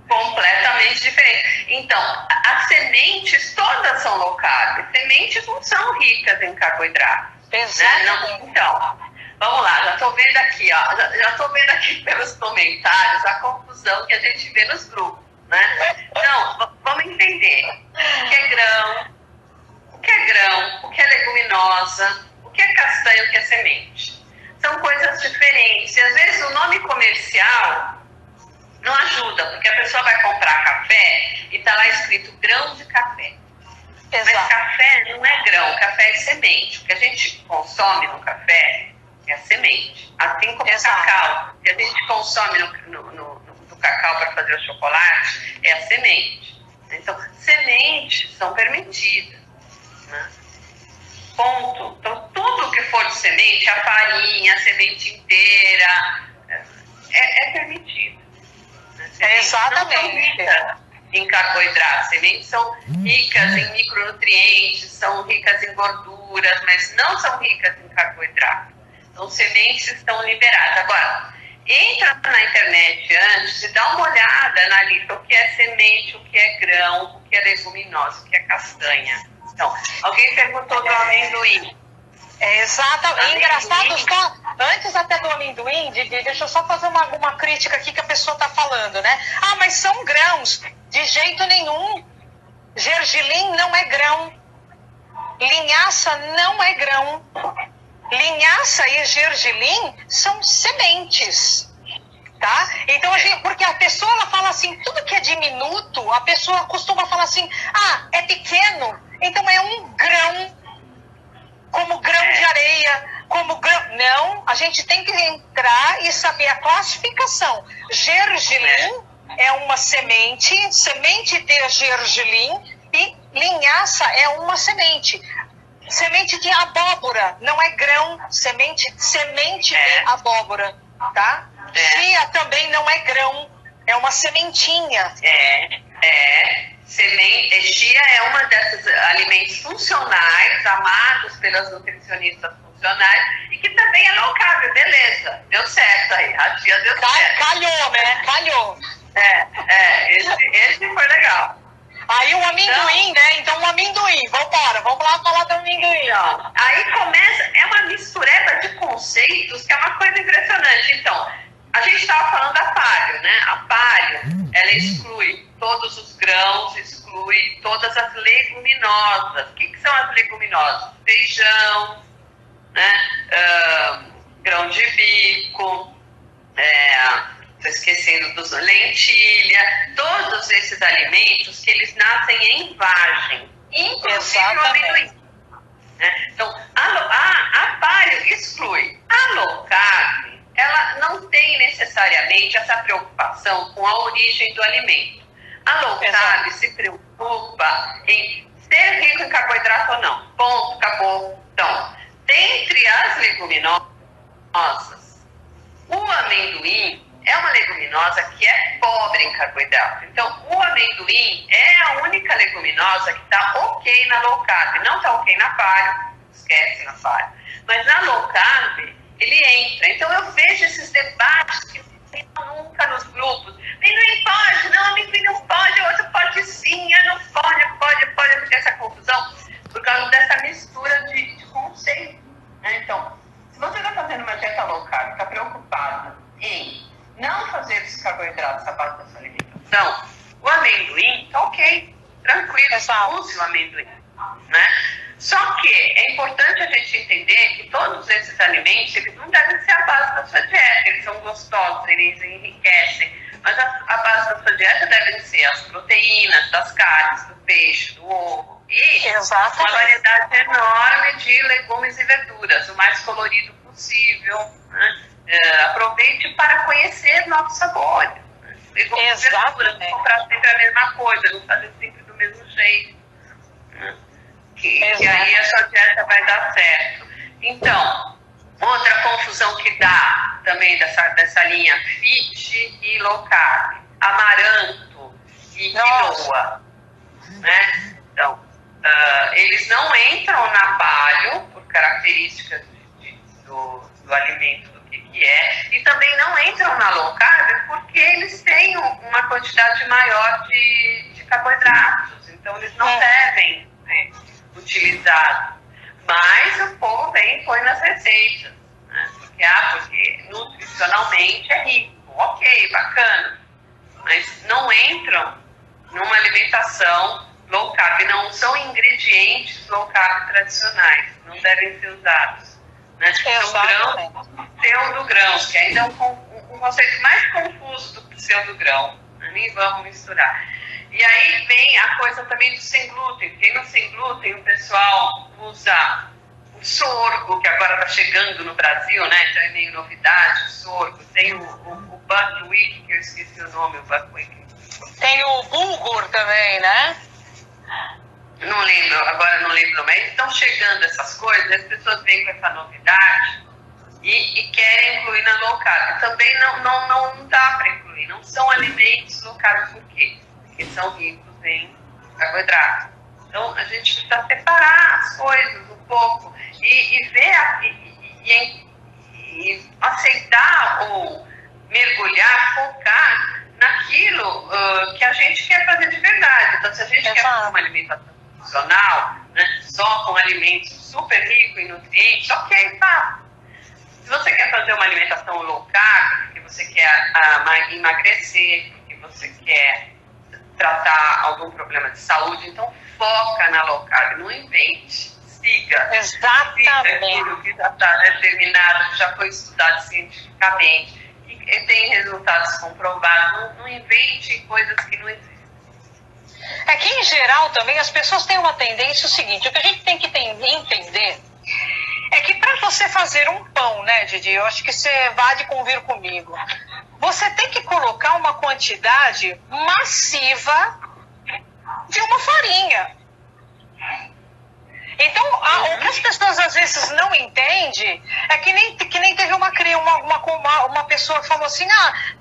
Completamente diferente. Então, as sementes todas são low carb. Sementes não são ricas em carboidrato. Exatamente. Né? Então, vamos lá, já estou vendo aqui, já estou vendo aqui pelos comentários a confusão que a gente vê nos grupos. Né? Então, vamos entender o que é grão, o que é leguminosa, o que é castanha, o que é semente. São coisas diferentes. E às vezes o nome comercial não ajuda, porque a pessoa vai comprar café e está lá escrito grão de café. Exato. Mas café não é grão, café é semente. O que a gente consome no café é a semente. Assim como o cacau, que a gente consome no cacau para fazer o chocolate, é a semente. Então, sementes são permitidas. Né? Ponto. Então, tudo que for de semente, a farinha, a semente inteira, é permitido. Né? Exatamente. Não são ricas em carboidratos. Sementes são ricas em micronutrientes, são ricas em gorduras, mas não são ricas em carboidratos. Então, sementes estão liberadas. Agora, entra na internet antes e dá uma olhada na lista, o que é semente, o que é grão, o que é leguminosa, o que é castanha. Então, alguém perguntou do amendoim. Exato. Engraçado, só antes até do amendoim, Didi, deixa eu só fazer uma crítica aqui que a pessoa está falando, né? Mas são grãos. De jeito nenhum. Gergelim não é grão. Linhaça não é grão. Linhaça e gergelim são sementes. Tá? Então, porque a pessoa ela fala assim, tudo que é diminuto, a pessoa costuma falar assim, é pequeno, então é um grão, como grão de areia, como grão. Não, a gente tem que entrar e saber a classificação. Gergelim é uma semente de gergelim, e linhaça é uma semente. Semente de abóbora, não é grão, semente de abóbora, tá? Chia também não é grão, é uma sementinha. Chia é uma desses alimentos funcionais, amados pelas nutricionistas funcionais, e que também é low carb, beleza, deu certo aí, a chia deu certo. Calhou, né? Calhou. Esse foi legal. Aí o amendoim, né? Então o amendoim, vamos lá falar do amendoim. Ó. Aí começa, é uma mistureba de conceitos que é uma coisa impressionante. Então, a gente estava falando da paleo, né? A paleo, ela exclui todos os grãos, exclui todas as leguminosas. O que são as leguminosas? Feijão, né? Grão de bico, estou esquecendo dos lentilha, todos esses alimentos que eles nascem em vagem, inclusive o amendoim. Então, a paleo exclui. A low carb, ela não tem necessariamente essa preocupação com a origem do alimento. A low carb se preocupa em ser rico em carboidrato ou não. Ponto, acabou. Então, dentre as leguminosas, o amendoim é uma leguminosa que é pobre em carboidrato. Então, o amendoim é a única leguminosa que está ok na low carb. Não está ok na paleo, esquece na paleo. Mas na low carb, ele entra. Então, eu vejo esses debates que não nunca nos grupos. Amendoim pode, não, amendoim não pode, outro pode sim, não pode, fica essa confusão por causa dessa mistura de conceitos. Então, se você está fazendo uma dieta low carb, está preocupado em não fazer os carboidratos à base da sua alimentação, o amendoim tá ok, tranquilo, use o amendoim, né? Só que é importante a gente entender que todos esses alimentos, eles não devem ser a base da sua dieta, eles são gostosos, eles enriquecem, mas a base da sua dieta devem ser as proteínas, das carnes, do peixe, do ovo, e uma variedade enorme de legumes e verduras, o mais colorido possível, né? Aproveite para conhecer novos sabores. Legumes e verduras, não comprar sempre a mesma coisa, não fazer sempre do mesmo jeito. Que aí a sua dieta vai dar certo. Então, outra confusão que dá também dessa linha fit e low carb, amaranto e quinoa, né? Então, eles não entram na paleo por características do alimento do que é, e também não entram na low carb porque eles têm uma quantidade maior de carboidratos, então eles não devem ser utilizados. Mas o povo vem e põe nas receitas, né? Porque nutricionalmente é rico, ok, bacana, mas não entram numa alimentação low carb, não são ingredientes low carb tradicionais, não devem ser usados. Né? São grãos, pseudogrãos, que ainda é um conceito mais confuso do pseudogrão, nem vamos misturar. E aí vem a coisa também do sem glúten, porque no sem glúten o pessoal usa o sorgo, que agora está chegando no Brasil, né? Já é meio novidade, o sorgo. Tem o buckwheat, que eu esqueci o nome, o buckwheat. Tem o bulgur também, né? Não lembro, agora não lembro, mas estão chegando essas coisas, as pessoas vêm com essa novidade e querem incluir na low carb. Também não dá para incluir, não são alimentos low carb, por quê? Porque são ricos em carboidrato. Então a gente precisa separar as coisas um pouco e ver e aceitar ou mergulhar, focar naquilo que a gente quer fazer de verdade. Então, se a gente quer fazer uma alimentação funcional, né, só com alimentos super ricos em nutrientes, ok, tá. Se você quer fazer uma alimentação low carb, porque você quer emagrecer, porque você quer tratar algum problema de saúde, então foca na low carb, não invente, siga. Exatamente. Siga aquilo que já está determinado, que já foi estudado cientificamente, que tem resultados comprovados, não invente coisas que não existem. É que, em geral, também as pessoas têm uma tendência, o seguinte, o que a gente tem que entender é que para você fazer um pão, né, Didi, eu acho que você vai de convir comigo, você tem que colocar uma quantidade massiva de uma farinha. Então, o que as pessoas às vezes não entendem é que nem teve uma pessoa que falou assim,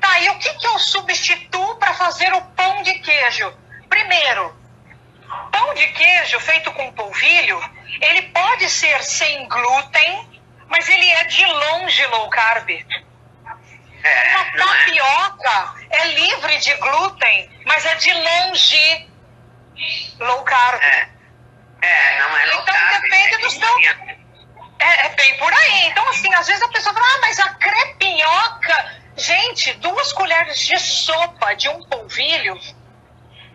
tá, e o que eu substituo para fazer o pão de queijo? Primeiro, pão de queijo feito com polvilho, ele pode ser sem glúten, mas ele é de longe low carb. Uma tapioca é livre de glúten, mas é de longe low carb. Não é low carb. Então depende do seu... É bem por aí. Então, assim, às vezes a pessoa fala, mas a crepioca... Gente, 2 colheres de sopa de um polvilho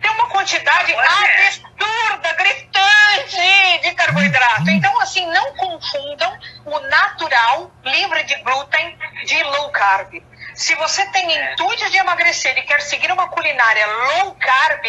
tem uma quantidade absurda, gritante de carboidrato. Então, assim, não confundam o natural, livre de glúten, de low carb. Se você tem intuito de emagrecer e quer seguir uma culinária low carb,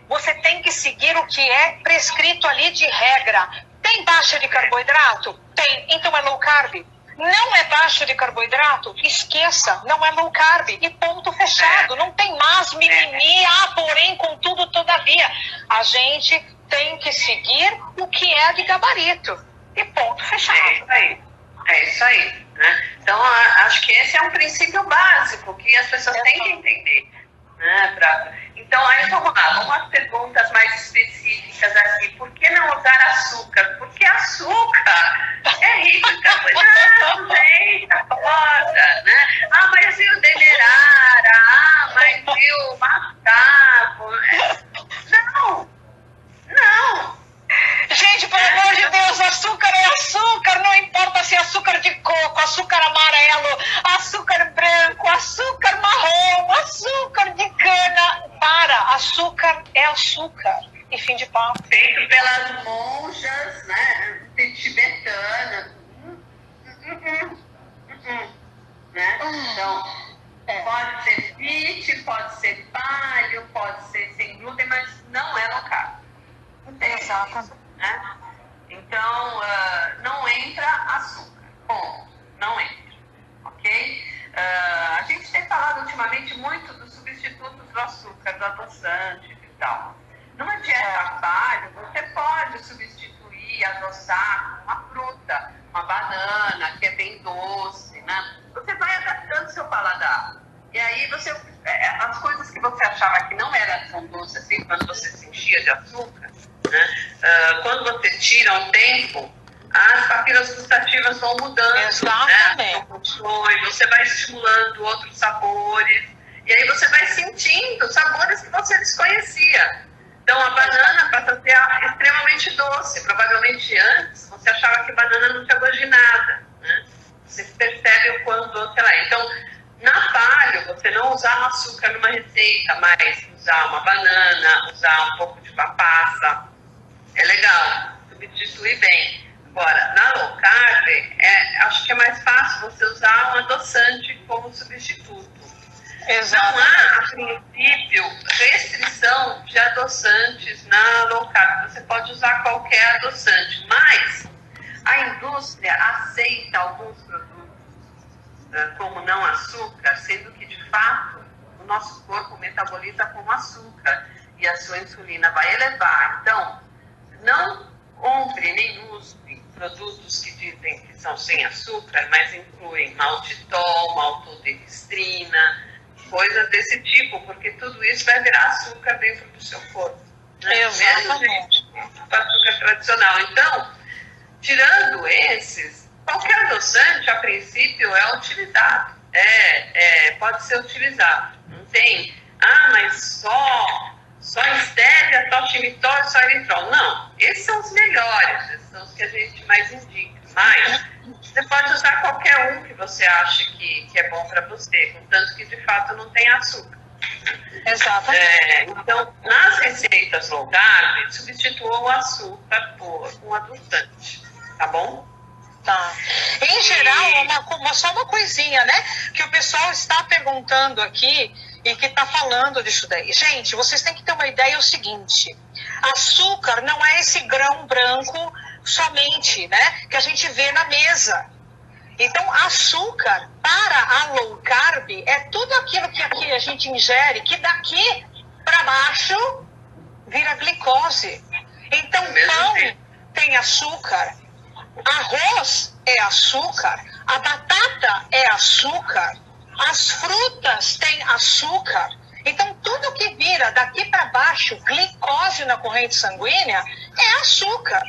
você tem que seguir o que é prescrito ali de regra. Tem baixa de carboidrato? Tem. Então é low carb. Não é baixa de carboidrato? Esqueça. Não é low carb. E ponto fechado. Não tem mais mimimi, porém, contudo, todavia. A gente tem que seguir o que é de gabarito. E ponto fechado. É isso aí. Né? Então, acho que esse é um princípio básico que as pessoas têm que entender. Né? Então, aí vamos lá, vamos às perguntas mais específicas aqui. Por que não usar açúcar? Porque açúcar é rico em carboidrato, gente, foda, né? Mas e o demerara? Mas e o mascavo? Não. Gente, pelo amor de Deus, açúcar é açúcar, não importa se é açúcar de coco, açúcar amarelo, açúcar branco, açúcar marrom, açúcar de cana. Açúcar é açúcar. E fim de papo. Feito pelas monjas, né, tibetanas. Né? Então, pode ser fit, pode ser paleo, pode ser sem glúten, mas não é low carb. Exato. Né? Então, não entra açúcar. Bom, não entra. Ok? A gente tem falado ultimamente muito dos substitutos do açúcar, do adoçante e tal. Numa dieta paleo, você pode substituir, adoçar uma fruta, uma banana, que é bem doce, né? Você vai adaptando seu paladar. E aí as coisas que você achava que não eram tão doces assim, quando você se enchia de açúcar, né? Quando você tira um tempo, as papilas gustativas vão mudando. Exatamente. Né? Você vai estimulando outros sabores, e aí você vai sentindo sabores que você desconhecia. Então a banana passa a ser extremamente doce. Provavelmente antes você achava que banana não tinha gosto de nada. Né? Você percebe o quão doce ela é. Então, na paleo, você não usar açúcar numa receita, mas usar uma banana, usar um pouco de uma passa, é legal, substituir bem. Agora, na low carb, acho que é mais fácil você usar um adoçante como substituto. Exato. Não há, a princípio, restrição de adoçantes na low carb. Você pode usar qualquer adoçante, mas a indústria aceita alguns produtos como não açúcar, sendo que, de fato, o nosso corpo metaboliza como açúcar e a sua insulina vai elevar. Então, não compre nem use produtos que dizem que são sem açúcar, mas incluem maltitol, maltodextrina, coisas desse tipo, porque tudo isso vai virar açúcar dentro do seu corpo. Né? Exatamente. O açúcar tradicional. Então, tirando esses, qualquer adoçante, a princípio, é utilizado. Pode ser utilizado. Não tem, mas só estévia, só xilitol, só eritrol. Não, esses são os melhores, esses são os que a gente mais indica. Mas você pode usar qualquer um que você ache que é bom para você, contanto que de fato não tem açúcar. Exatamente. Então, nas receitas low carb, substitua o açúcar por um adoçante, tá bom? Tá. Em geral, só uma coisinha, né? Que o pessoal está perguntando aqui e que está falando disso daí. Gente, vocês têm que ter uma ideia, é o seguinte: açúcar não é esse grão branco somente, né? Que a gente vê na mesa. Então, açúcar para a low carb é tudo aquilo que aqui a gente ingere, que daqui para baixo vira glicose. Então, pão tem açúcar, arroz é açúcar, a batata é açúcar, as frutas têm açúcar. Então, tudo que vira daqui para baixo, glicose na corrente sanguínea, é açúcar.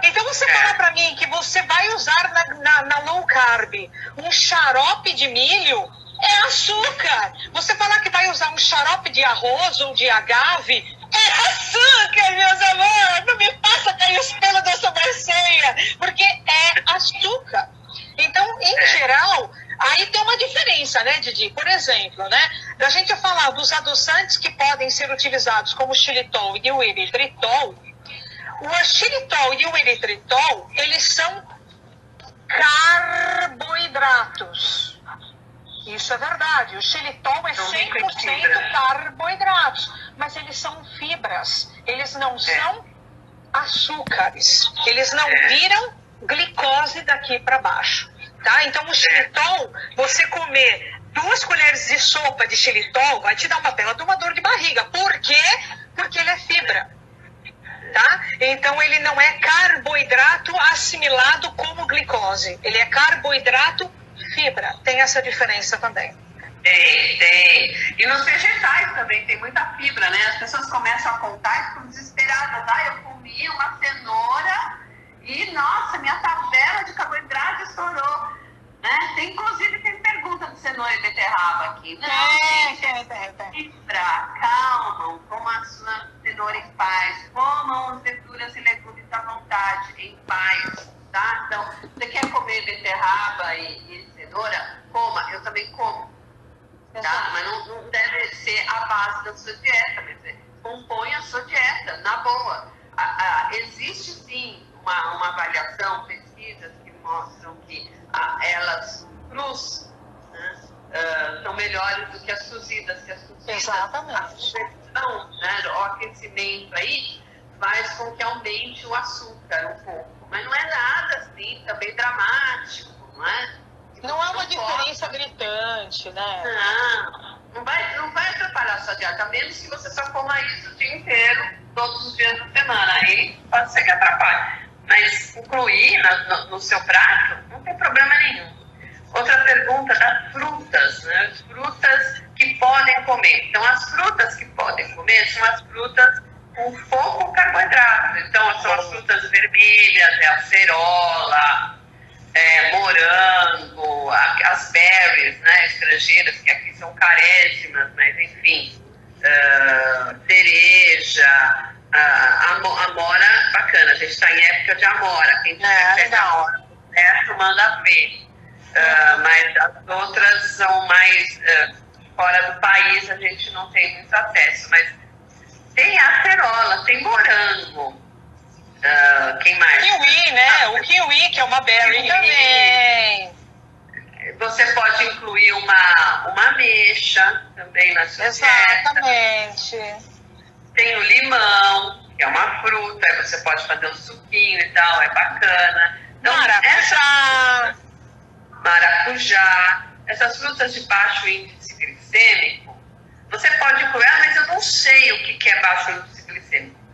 Então, você falar para mim que você vai usar na low carb um xarope de milho, é açúcar. Você falar que vai usar um xarope de arroz ou de agave, é açúcar, meus amores. Não me faça cair os pelos da sobrancelha, porque é açúcar. Então, em geral, aí tem uma diferença, né, Didi? Por exemplo, né, da gente falar dos adoçantes que podem ser utilizados como o xilitol e o eritritol. O xilitol e o eritritol, eles são carboidratos. Isso é verdade. O xilitol é 100% carboidratos, mas eles são fibras. Eles não são açúcares. Eles não viram glicose daqui para baixo. Tá? Então, o xilitol, você comer 2 colheres de sopa de xilitol, vai te dar uma bela de uma dor de barriga. Por quê? Porque ele é fibra. Tá? Então, ele não é carboidrato assimilado como glicose. Ele é carboidrato fibra. Tem essa diferença também. Tem. E nos vegetais também tem muita fibra, né? As pessoas começam a contar e ficam desesperadas. Eu comi uma cenoura e, nossa, minha tabela de carboidrato estourou. Né? Inclusive, tem pergunta de cenoura e beterraba aqui. Não, fibra, calmam, como a sua cenoura em paz, comam as verduras e legumes à vontade, em paz, tá? Então, você quer comer beterraba e cenoura? Coma, eu também como, tá? Mas não deve ser a base da sua dieta, mas compõe a sua dieta, na boa. Existe sim uma avaliação, pesquisas que mostram que elas crus, né, são melhores do que as cozidas, Exatamente. A conversão, né, o aquecimento aí faz com que aumente o açúcar um pouco, mas não é nada assim também dramático, não é? Não é uma diferença gritante, né? Não vai atrapalhar a sua dieta, a menos que você só coma isso o dia inteiro, todos os dias da semana, aí pode ser que atrapalhe. Mas incluir no seu prato não tem problema nenhum. Outra pergunta das frutas, né? As frutas que podem comer. Então, as frutas que podem comer são as frutas com pouco carboidrato. Então, são as frutas vermelhas, a acerola, morango, as berries, né, estrangeiras, que aqui são carésimas, mas enfim, cereja, a amora, bacana, a gente está em época de amora, quem tiver amora certo, manda ver. Mas as outras são mais fora do país, a gente não tem muito acesso, mas tem acerola, tem morango, quem mais? Kiwi, né? O kiwi, que é uma berry também. Você pode incluir uma ameixa também na sua dieta. Exatamente. Tem o limão, que é uma fruta, aí você pode fazer um suquinho e tal, é bacana. Então, maracujá, essas frutas de baixo índice glicêmico, você pode incluir, mas eu não sei o que é baixo índice glicêmico.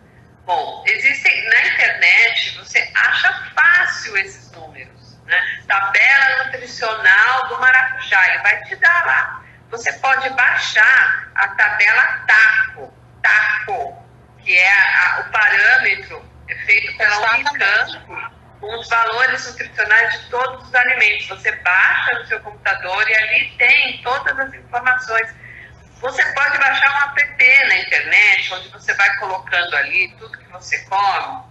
Bom, existem na internet, você acha fácil esses números, né? Tabela nutricional do maracujá, ele vai te dar lá. Você pode baixar a tabela TACO, que é o parâmetro feito pela Unicamp, com os valores nutricionais de todos os alimentos. Você baixa no seu computador e ali tem todas as informações. Você pode baixar um app na internet, onde você vai colocando ali tudo que você come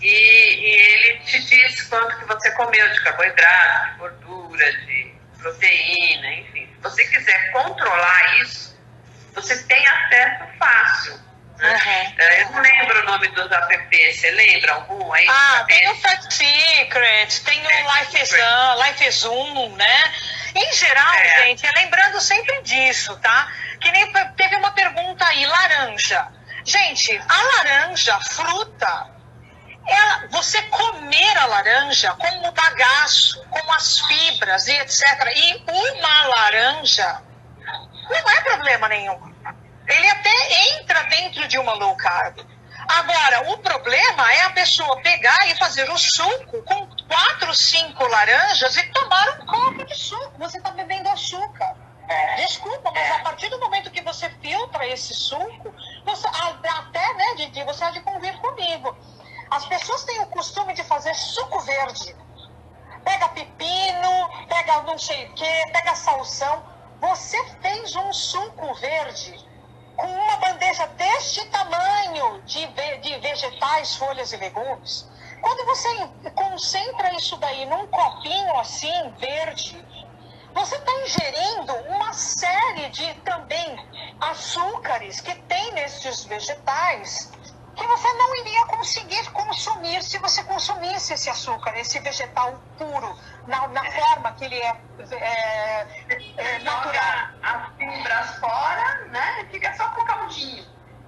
e ele te diz quanto que você comeu de carboidrato, de gordura, de proteína, enfim. Se você quiser controlar isso, você tem acesso fácil. Né? Eu não lembro o nome dos apps, você lembra algum aí? Tem o Fat Secret, tem o Life is Zoom, né? Em geral, gente, lembrando sempre disso, tá? Que nem teve uma pergunta aí, laranja. Gente, a laranja, fruta, você comer a laranja com o bagaço, com as fibras e etc. E uma laranja não é problema nenhum. Ele até entra dentro de uma low carb. Agora, o problema é a pessoa pegar e fazer o suco com 4, 5 laranjas e tomar um copo de suco. Você está bebendo açúcar. Desculpa, mas a partir do momento que você filtra esse suco, você até, né, Didi, você há de convir comigo. As pessoas têm o costume de fazer suco verde. Pega pepino, pega não sei o quê, pega salsão. Você fez um suco verde com uma bandeja deste tamanho de vegetais, folhas e legumes. Quando você concentra isso daí num copinho assim, verde, você está ingerindo uma série de também açúcares que tem nesses vegetais que você não iria conseguir consumir se você consumisse esse açúcar, esse vegetal puro, na forma que ele é natural. As fibras fora, né? Fica só com o caldinho.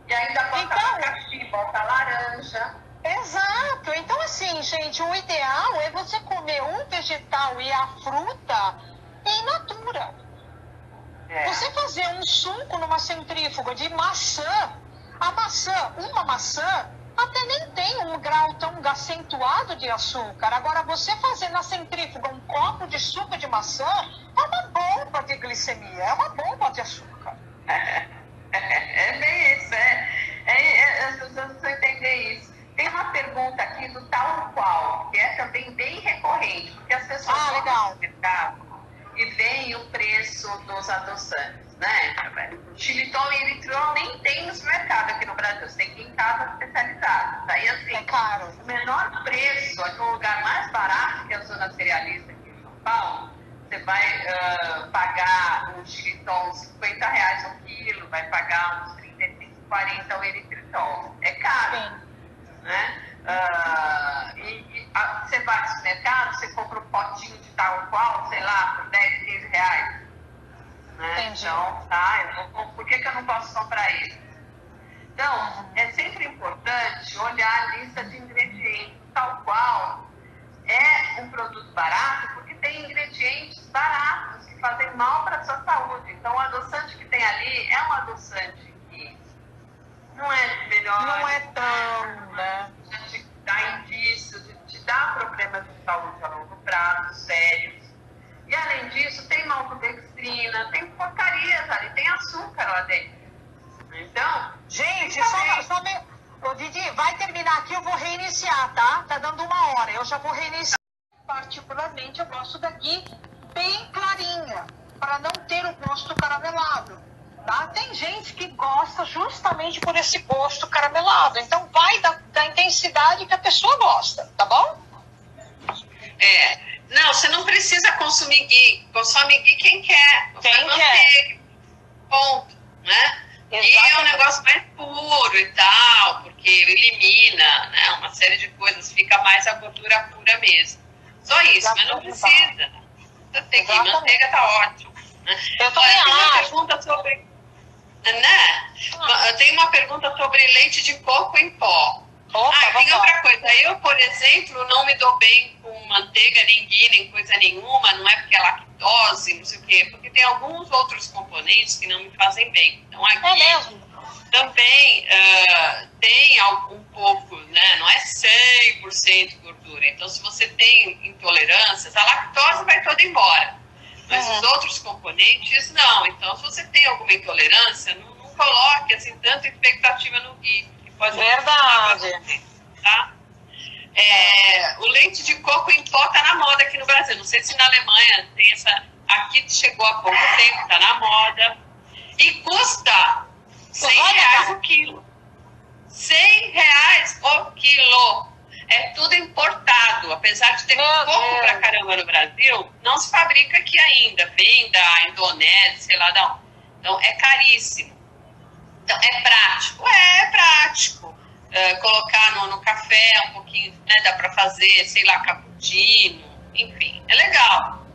E ainda bota abacaxi, bota laranja. Exato. Então, assim, gente, o ideal é você comer um vegetal e a fruta in natura. Você fazer um suco numa centrífuga de maçã. Uma maçã até nem tem um grau tão acentuado de açúcar. Agora, você fazer na centrífuga um copo de suco de maçã é uma bomba de glicemia, é uma bomba de açúcar. É bem isso, as pessoas precisam entender isso. Tem uma pergunta aqui do tal qual, que é também bem recorrente, porque as pessoas vão no mercado e veem o preço dos adoçantes, né? Xilitol e eritrol nem tem no supermercado aqui no Brasil, você tem que ir em casa especializada. Daí, assim, é caro. O menor preço, no lugar mais barato, que é a zona cerealista aqui em São Paulo, você vai pagar o xilitol R$50 o quilo, vai pagar uns 35, 40 o eritritol. É caro. Sim. Né? Você vai no supermercado, você compra um potinho de tal qual, sei lá, por 10, 15 reais. Né? Então, por que eu não posso comprar isso? Então, é sempre importante olhar a lista de ingredientes, tal qual é um produto barato, porque tem ingredientes baratos que fazem mal para a sua saúde. Então, o adoçante que tem ali é um adoçante que não é melhor. Não é tão, né? Te dá indício, te dá problemas de saúde a longo prazo, sérios. E além disso, tem maltodextrina, tem porcarias ali, tem açúcar lá dentro. Então, gente, Didi, vai terminar aqui, eu vou reiniciar, tá? Tá dando 1 hora, eu já vou reiniciar. Particularmente, eu gosto daqui bem clarinha, para não ter o gosto caramelado. Tá? Tem gente que gosta justamente por esse gosto caramelado. Então, vai da intensidade que a pessoa gosta, tá bom? Não, você não precisa consumir ghee. Consome ghee quem quer. Quem quer. Ponto, né? Exatamente. E é um negócio mais puro e tal, porque elimina, né, uma série de coisas. Fica mais a gordura pura mesmo. Só isso, mas não precisa. Você tem que manteiga tá ótimo. Né? Eu também acho. Uma pergunta sobre... Né? Eu tenho uma pergunta sobre leite de coco em pó. Tem outra coisa. Eu, por exemplo, não me dou bem com manteiga, nem ghee, nem coisa nenhuma. Não é porque é lactose, não sei o quê. Porque tem alguns outros componentes que não me fazem bem. Então, aqui também tem um pouco, né? Não é 100% gordura. Então, se você tem intolerâncias, a lactose vai toda embora. Mas os outros componentes, não. Então, se você tem alguma intolerância, não coloque assim, tanta expectativa no ghee. Que pode Verdade. Tá? O leite de coco em pó tá na moda aqui no Brasil. Não sei se na Alemanha tem essa... Aqui chegou há pouco tempo, tá na moda. E custa R$100 o quilo. R$100 o quilo. É tudo importado, apesar de ter pouco pra caramba no Brasil, não se fabrica aqui ainda, vem da Indonésia, sei lá de onde. Então é caríssimo. Então, é prático? É prático. Colocar no café um pouquinho, né, dá para fazer, sei lá, cappuccino, enfim, é legal.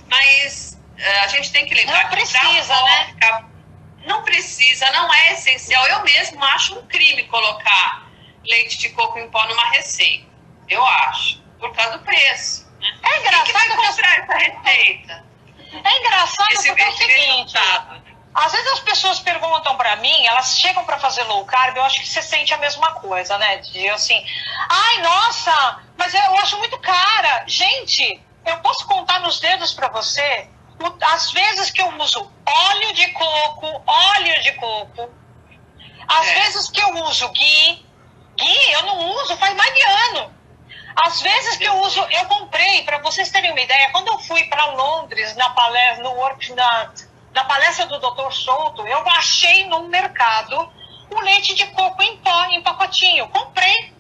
Mas a gente tem que lembrar não precisa, né? Não precisa, não é essencial. Eu mesmo acho um crime colocar leite de coco em pó numa receita. Eu acho, por causa do preço. Né? É engraçado que comprar essa receita. É engraçado porque é o seguinte, às vezes as pessoas perguntam pra mim, elas chegam pra fazer low carb, eu acho que você sente a mesma coisa, né? De assim, ai, nossa, mas eu acho muito cara. Gente, eu posso contar nos dedos pra você as vezes que eu uso óleo de coco, às vezes que eu uso ghee eu não uso faz mais de ano. Às vezes que eu uso, eu comprei, para vocês terem uma ideia, quando eu fui para Londres na palestra do Dr. Souto, eu achei no mercado o leite de coco em pó, em pacotinho. Comprei.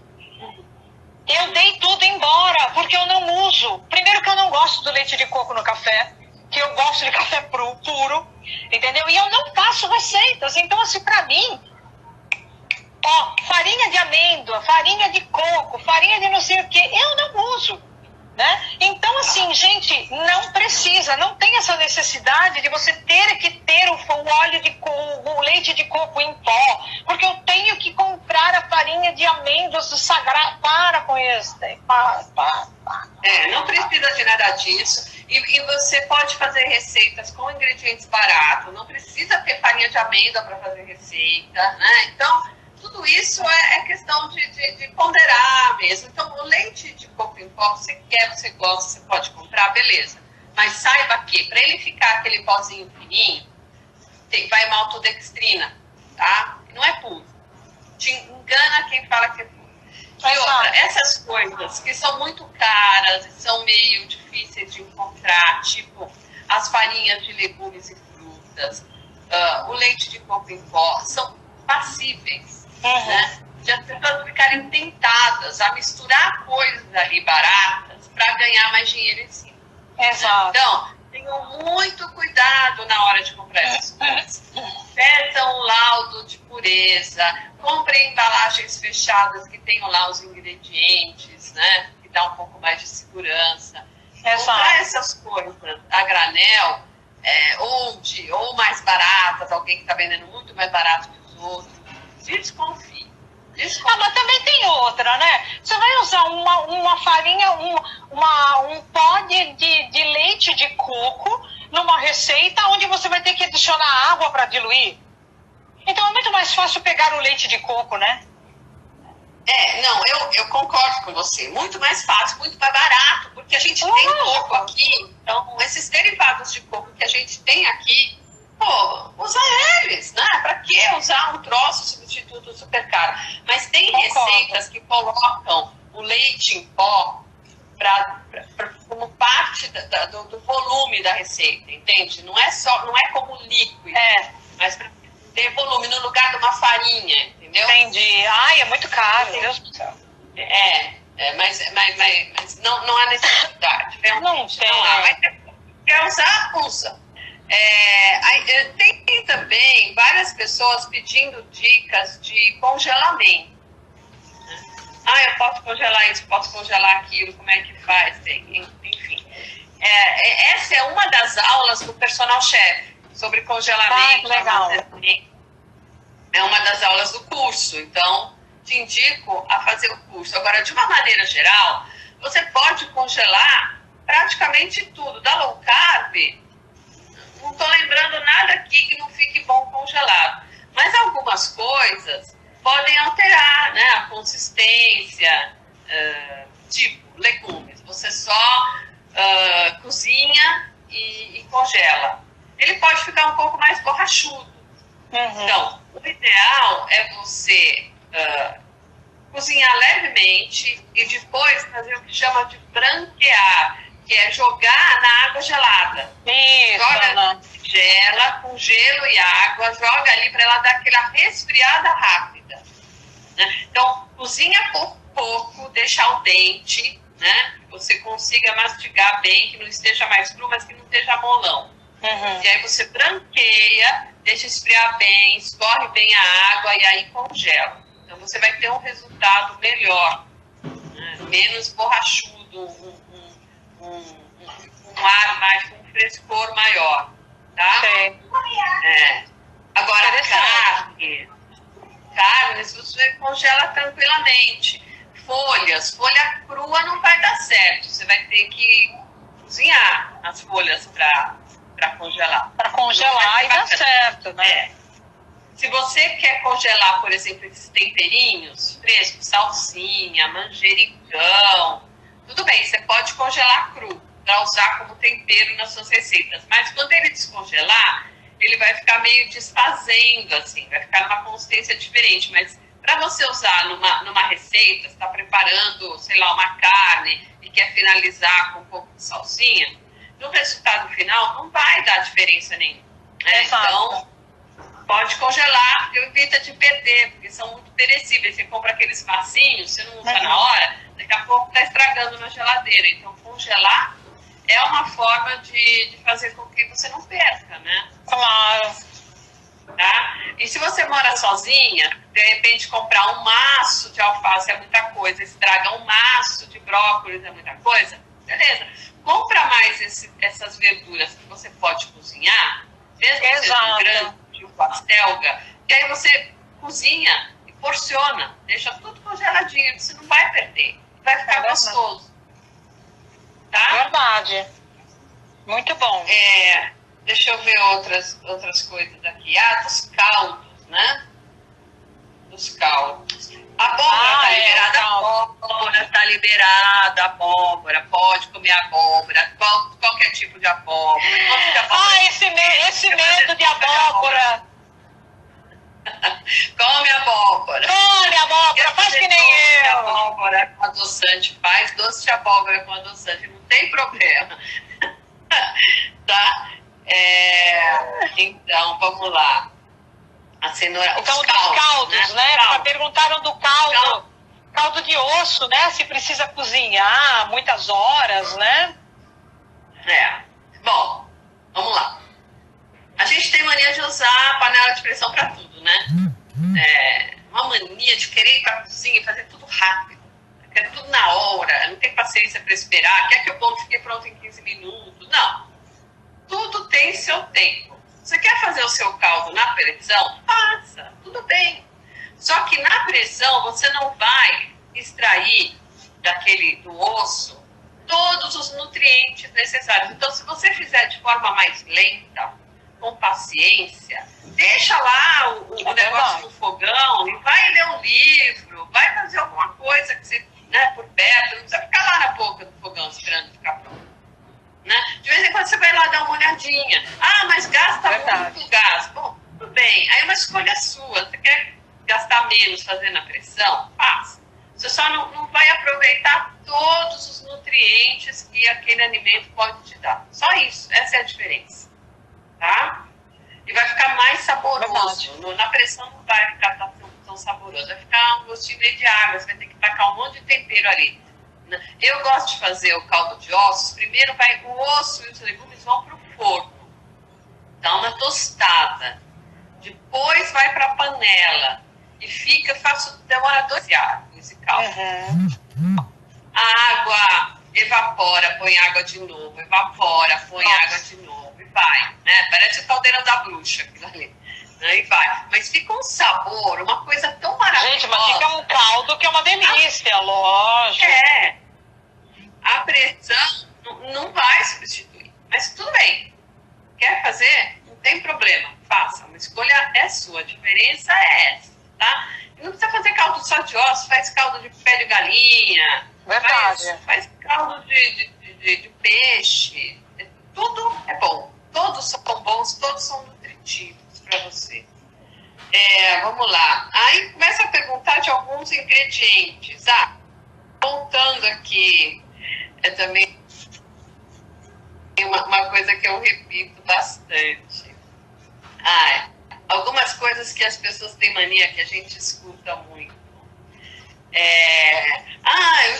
Eu dei tudo embora, porque eu não uso. Primeiro que eu não gosto do leite de coco no café, que eu gosto de café puro, entendeu? E eu não faço receitas. Então, assim, para mim, ó, farinha de amêndoa, farinha de coco, farinha de não sei o que, eu não uso, né? Então, assim, gente, não precisa, não tem essa necessidade de você ter que ter o óleo de coco, o leite de coco em pó, porque eu tenho que comprar a farinha de amêndoas do Sagrado. Para com isso, não precisa de nada disso. E você pode fazer receitas com ingredientes baratos, não precisa ter farinha de amêndoa para fazer receita, né? Então, tudo isso é questão de ponderar mesmo. Então, o leite de coco em pó, você quer, você gosta, você pode comprar, beleza. Mas saiba que, para ele ficar aquele pozinho fininho, vai maltodextrina, tá? Não é puro. Te engana quem fala que é puro. E outra, essas coisas que são muito caras e são meio difíceis de encontrar, tipo as farinhas de legumes e frutas, o leite de coco em pó, são passíveis, né, de as pessoas ficarem tentadas a misturar coisas ali baratas para ganhar mais dinheiro em cima. Exato. Então, tenham muito cuidado na hora de comprar essas coisas. Peçam um laudo de pureza, comprem embalagens fechadas que tenham lá os ingredientes, né, que dá um pouco mais de segurança. Comprar essas coisas a granel, ou mais baratas, alguém que está vendendo muito mais barato que os outros, desconfie. Mas também tem outra, né? Você vai usar uma farinha, um pó de leite de coco numa receita onde você vai ter que adicionar água para diluir. Então é muito mais fácil pegar o leite de coco, né? Não, eu concordo com você. Muito mais fácil, muito mais barato, porque a gente tem coco aqui. Então, esses derivados de coco que a gente tem aqui, pô, usa eles, né? Pra que usar um troço substituto super caro? Mas tem receitas que colocam o leite em pó como parte do volume da receita, entende? Não é como líquido, mas para ter volume no lugar de uma farinha, entendeu? Entendi. Ai, é muito caro, Deus do céu. Mas não há necessidade. Não tem. Não há. Mas quer usar, usa. Tem também várias pessoas pedindo dicas de congelamento. Eu posso congelar isso, posso congelar aquilo, como é que faz? Enfim. Essa é uma das aulas do personal chef sobre congelamento. Legal. É uma das aulas do curso, então te indico a fazer o curso. Agora, de uma maneira geral, você pode congelar praticamente tudo. Da low carb, não estou lembrando nada aqui que não fique bom congelado. Mas algumas coisas podem alterar, né, a consistência, tipo legumes. Você só cozinha e congela. Ele pode ficar um pouco mais borrachudo. Então, o ideal é você cozinhar levemente e depois fazer o que chama de branquear, que é jogar na água gelada. Gela com gelo e água, joga ali para ela dar aquela resfriada rápida. Né? Então, cozinha por pouco, deixa al dente, né? Que você consiga mastigar bem, que não esteja mais cru, mas que não esteja molão. E aí você branqueia, deixa esfriar bem, escorre bem a água e aí congela. Então você vai ter um resultado melhor, né? Menos borrachudo, um ar mais, com um frescor maior, tá? Sim. Agora, carnes você congela tranquilamente. Folha crua não vai dar certo. Você vai ter que cozinhar as folhas para congelar. Para congelar e dá certo, né? Se você quer congelar, por exemplo, esses temperinhos frescos, salsinha, manjericão, tudo bem, você pode congelar cru para usar como tempero nas suas receitas. Mas quando ele descongelar, ele vai ficar meio desfazendo, assim, vai ficar numa consistência diferente. Mas para você usar numa receita, você está preparando, sei lá, uma carne e quer finalizar com um pouco de salsinha, no resultado final não vai dar diferença nenhuma. Né? Então, pode congelar, evita de perder, porque são muito perecíveis. Você compra aqueles massinhos, você não usa na hora, daqui a pouco está estragando na geladeira. Então, congelar é uma forma de fazer com que você não perca, né? Claro. Tá? E se você mora sozinha, de repente comprar um maço de alface é muita coisa, estraga um maço de brócolis é muita coisa, beleza. Compra mais essas verduras que você pode cozinhar, mesmo que seja um grande, um pastelga, e aí você cozinha e porciona, deixa tudo congeladinho, você não vai perder, vai ficar gostoso. Tá? Verdade. Muito bom. Deixa eu ver outras coisas aqui. Dos caldos, né? Dos caldos. Abóbora tá liberada. Abóbora tá liberada. Abóbora. Pode comer abóbora. Qualquer tipo de abóbora. Esse medo de abóbora. Come abóbora. Come abóbora. Faz que nem eu. Abóbora com adoçante. Faz doce de abóbora com adoçante. Não tem problema. Tá? Então, vamos lá. A cenoura. Então, dos caldos, né? Perguntaram do caldo. Caldo de osso, né? Se precisa cozinhar muitas horas, né? Bom, vamos lá. A gente tem mania de usar a panela de pressão para tudo, né? Uma mania de querer ir para a cozinha e fazer tudo rápido. Quer tudo na hora, não tem paciência para esperar, quer que o bolo fique pronto em 15 minutos. Não. Tudo tem seu tempo. Você quer fazer o seu caldo na pressão? Faça, tudo bem. Só que na pressão você não vai extrair do osso todos os nutrientes necessários. Então, se você fizer de forma mais lenta, com paciência, deixa lá o negócio no fogão e vai ler um livro, vai fazer alguma coisa que você, né, por perto, não precisa ficar lá na boca do fogão esperando ficar pronto. Né? De vez em quando você vai lá dar uma olhadinha. Mas gasta muito gás. Bom, tudo bem. Aí é uma escolha sua. Você quer gastar menos fazendo a pressão? Faça. Você só não vai aproveitar todos os nutrientes que aquele alimento pode te dar. Só isso. Essa é a diferença. Tá? E vai ficar mais saboroso. Na pressão não vai ficar tão saboroso. Vai ficar um gostinho meio de água. Você vai ter que tacar um monte de tempero ali. Eu gosto de fazer o caldo de ossos. Primeiro o osso e os legumes vão para o forno. Dá uma tostada. Depois vai para a panela. E demora 12 horas esse caldo. A água evapora, põe água de novo. Evapora, põe água de novo. E vai. Né? Parece o caldeirão da bruxa aquilo ali. E vai. Mas fica um sabor, uma coisa tão maravilhosa. Gente, mas fica um caldo que é uma delícia, lógico. A pressão não vai substituir. Mas tudo bem. Quer fazer? Não tem problema. Faça. Uma escolha é sua. A diferença é essa. Tá? E não precisa fazer caldo só de osso. Faz caldo de pé de galinha. Verdade. Faz caldo de peixe. Tudo é bom. Todos são bons. Todos são nutritivos para você. Vamos lá. Aí começa a perguntar de alguns ingredientes. Voltando aqui, também uma coisa que eu repito bastante. Algumas coisas que as pessoas têm mania, que a gente escuta muito.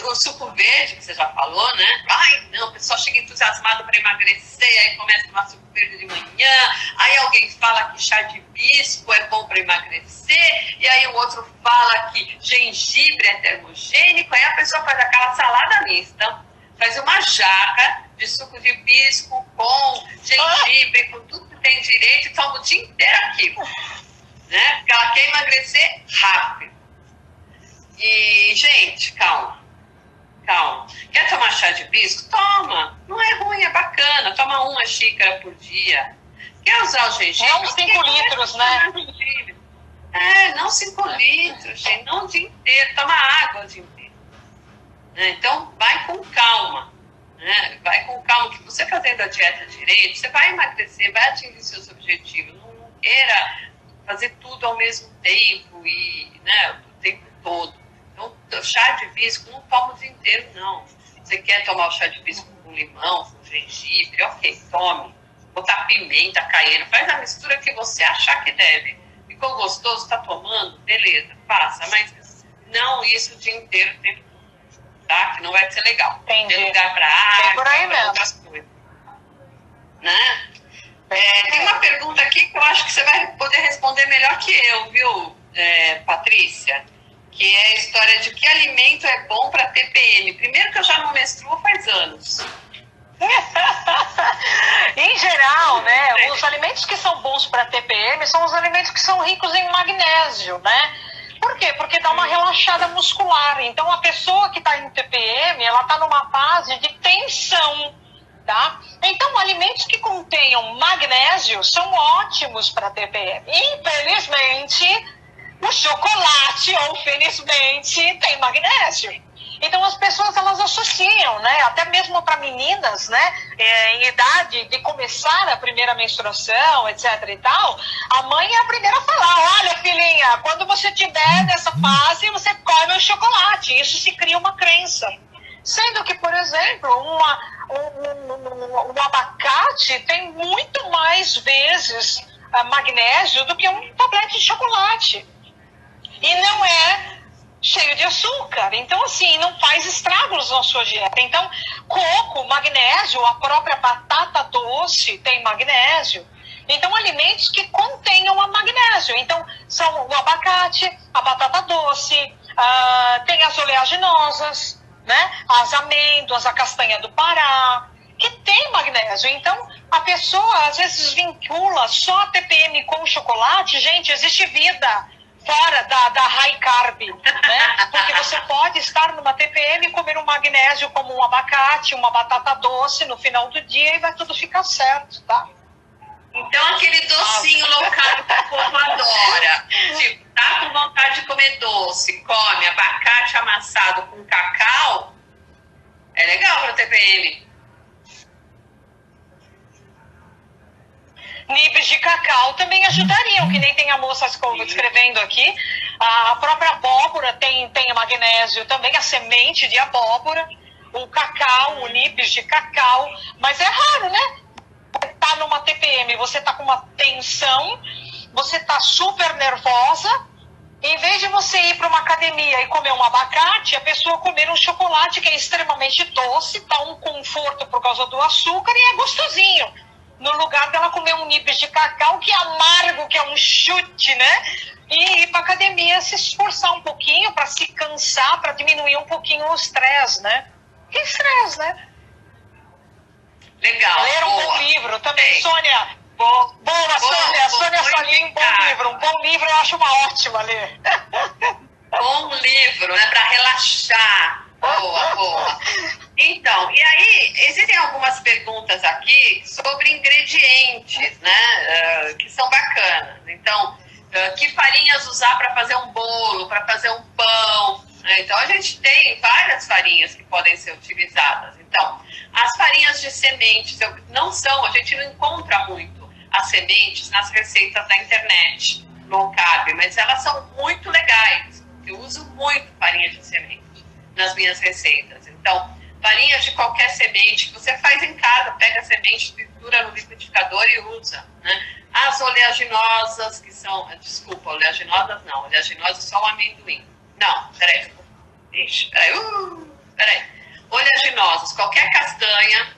O suco verde, que você já falou, né? Não, o pessoal chega entusiasmado para emagrecer, aí começa a tomar suco verde de manhã. manhã, aí alguém fala que chá de hibisco é bom para emagrecer, e aí o outro fala que gengibre é termogênico, aí a pessoa faz aquela salada mista, faz uma jarra de suco de hibisco com gengibre, com tudo que tem direito, e toma o dia inteiro aquilo, né? Porque ela quer emagrecer rápido. E, gente, calma. Quer tomar chá de hibisco? Toma. Não é ruim, é bacana. Toma uma xícara por dia. Quer usar o gengibre? É uns 5 litros, né? Não 5 litros, gente. Não o dia inteiro. Toma água o dia inteiro. Então, vai com calma. Né? Vai com calma, que você fazendo a dieta direito, você vai emagrecer, vai atingir seus objetivos. Não queira fazer tudo ao mesmo tempo e, né, o tempo todo. Então, chá de hibisco não toma o dia inteiro, não. Você quer tomar o chá de hibisco com limão, com gengibre, ok, tome. Botar pimenta, caiena, faz a mistura que você achar que deve. Ficou gostoso, está tomando? Beleza, faça, mas não isso o dia inteiro, tá? Que não vai ser legal. Entendi. Tem lugar para água, por aí para mesmo. outras coisas. Né? Tem uma pergunta aqui que eu acho que você vai poder responder melhor que eu, viu, Patrícia? Que é a história de que alimento é bom para TPM. Primeiro que eu já não menstruo faz anos. Em geral, né, os alimentos que são bons para TPM são os alimentos que são ricos em magnésio, né? Por quê? Porque dá uma relaxada muscular. Então, a pessoa que está em TPM, ela está numa fase de tensão, tá? Então, alimentos que contenham magnésio são ótimos para TPM. Infelizmente, o chocolate, ou felizmente, tem magnésio. Então, as pessoas, elas associam, né? Até mesmo para meninas, né? Em idade de começar a primeira menstruação, etc e tal, a mãe é a primeira a falar, olha, filhinha, quando você estiver nessa fase, você come o chocolate. Isso se cria uma crença. Sendo que, por exemplo, um abacate tem muito mais vezes magnésio do que um tablete de chocolate. E não é cheio de açúcar. Então, assim, não faz estragos na sua dieta. Então, coco, magnésio, a própria batata doce tem magnésio. Então, alimentos que contenham a magnésio. Então, são o abacate, a batata doce, tem as oleaginosas, né? As amêndoas, a castanha do Pará, que tem magnésio. Então, a pessoa, às vezes, vincula só a TPM com o chocolate. Gente, existe vida fora da high carb, né? Porque você pode estar numa TPM e comer um magnésio como um abacate, uma batata doce no final do dia e vai tudo ficar certo, tá? Então, aquele docinho low carb que o povo adora. Tipo, tá com vontade de comer doce, come abacate amassado com cacau, é legal para TPM. Nibs de cacau também ajudariam, que nem tem a moça escrevendo aqui. A própria abóbora tem magnésio também, a semente de abóbora, o cacau, o nibs de cacau. Mas é raro, né? Você tá numa TPM, você tá com uma tensão, você tá super nervosa. Em vez de você ir para uma academia e comer um abacate, a pessoa comer um chocolate que é extremamente doce, dá um conforto por causa do açúcar e é gostosinho. No lugar dela comer um nibs de cacau, que é amargo, que é um chute, né? E ir para academia se esforçar um pouquinho para se cansar, para diminuir um pouquinho o estresse, né? Que estresse, né? Legal. Ler um bom livro também, Sônia. Boa, Sônia. Sônia Salim, um bom livro. Um bom livro eu acho uma ótima ler. Bom livro, né? Para relaxar. Boa. Então, e aí, existem algumas perguntas aqui sobre ingredientes, né? Que são bacanas. Então, que farinhas usar para fazer um bolo, para fazer um pão, né? Então, a gente tem várias farinhas que podem ser utilizadas. Então, as farinhas de sementes, a gente não encontra muito as sementes nas receitas da internet, low carb, mas elas são muito legais. Eu uso muito farinha de semente nas minhas receitas. Então, farinhas de qualquer semente que você faz em casa, pega a semente, tritura no liquidificador e usa, né? As oleaginosas, que são... Desculpa, oleaginosas não. Oleaginosas só o amendoim. Não, peraí. Peraí. Oleaginosas, qualquer castanha,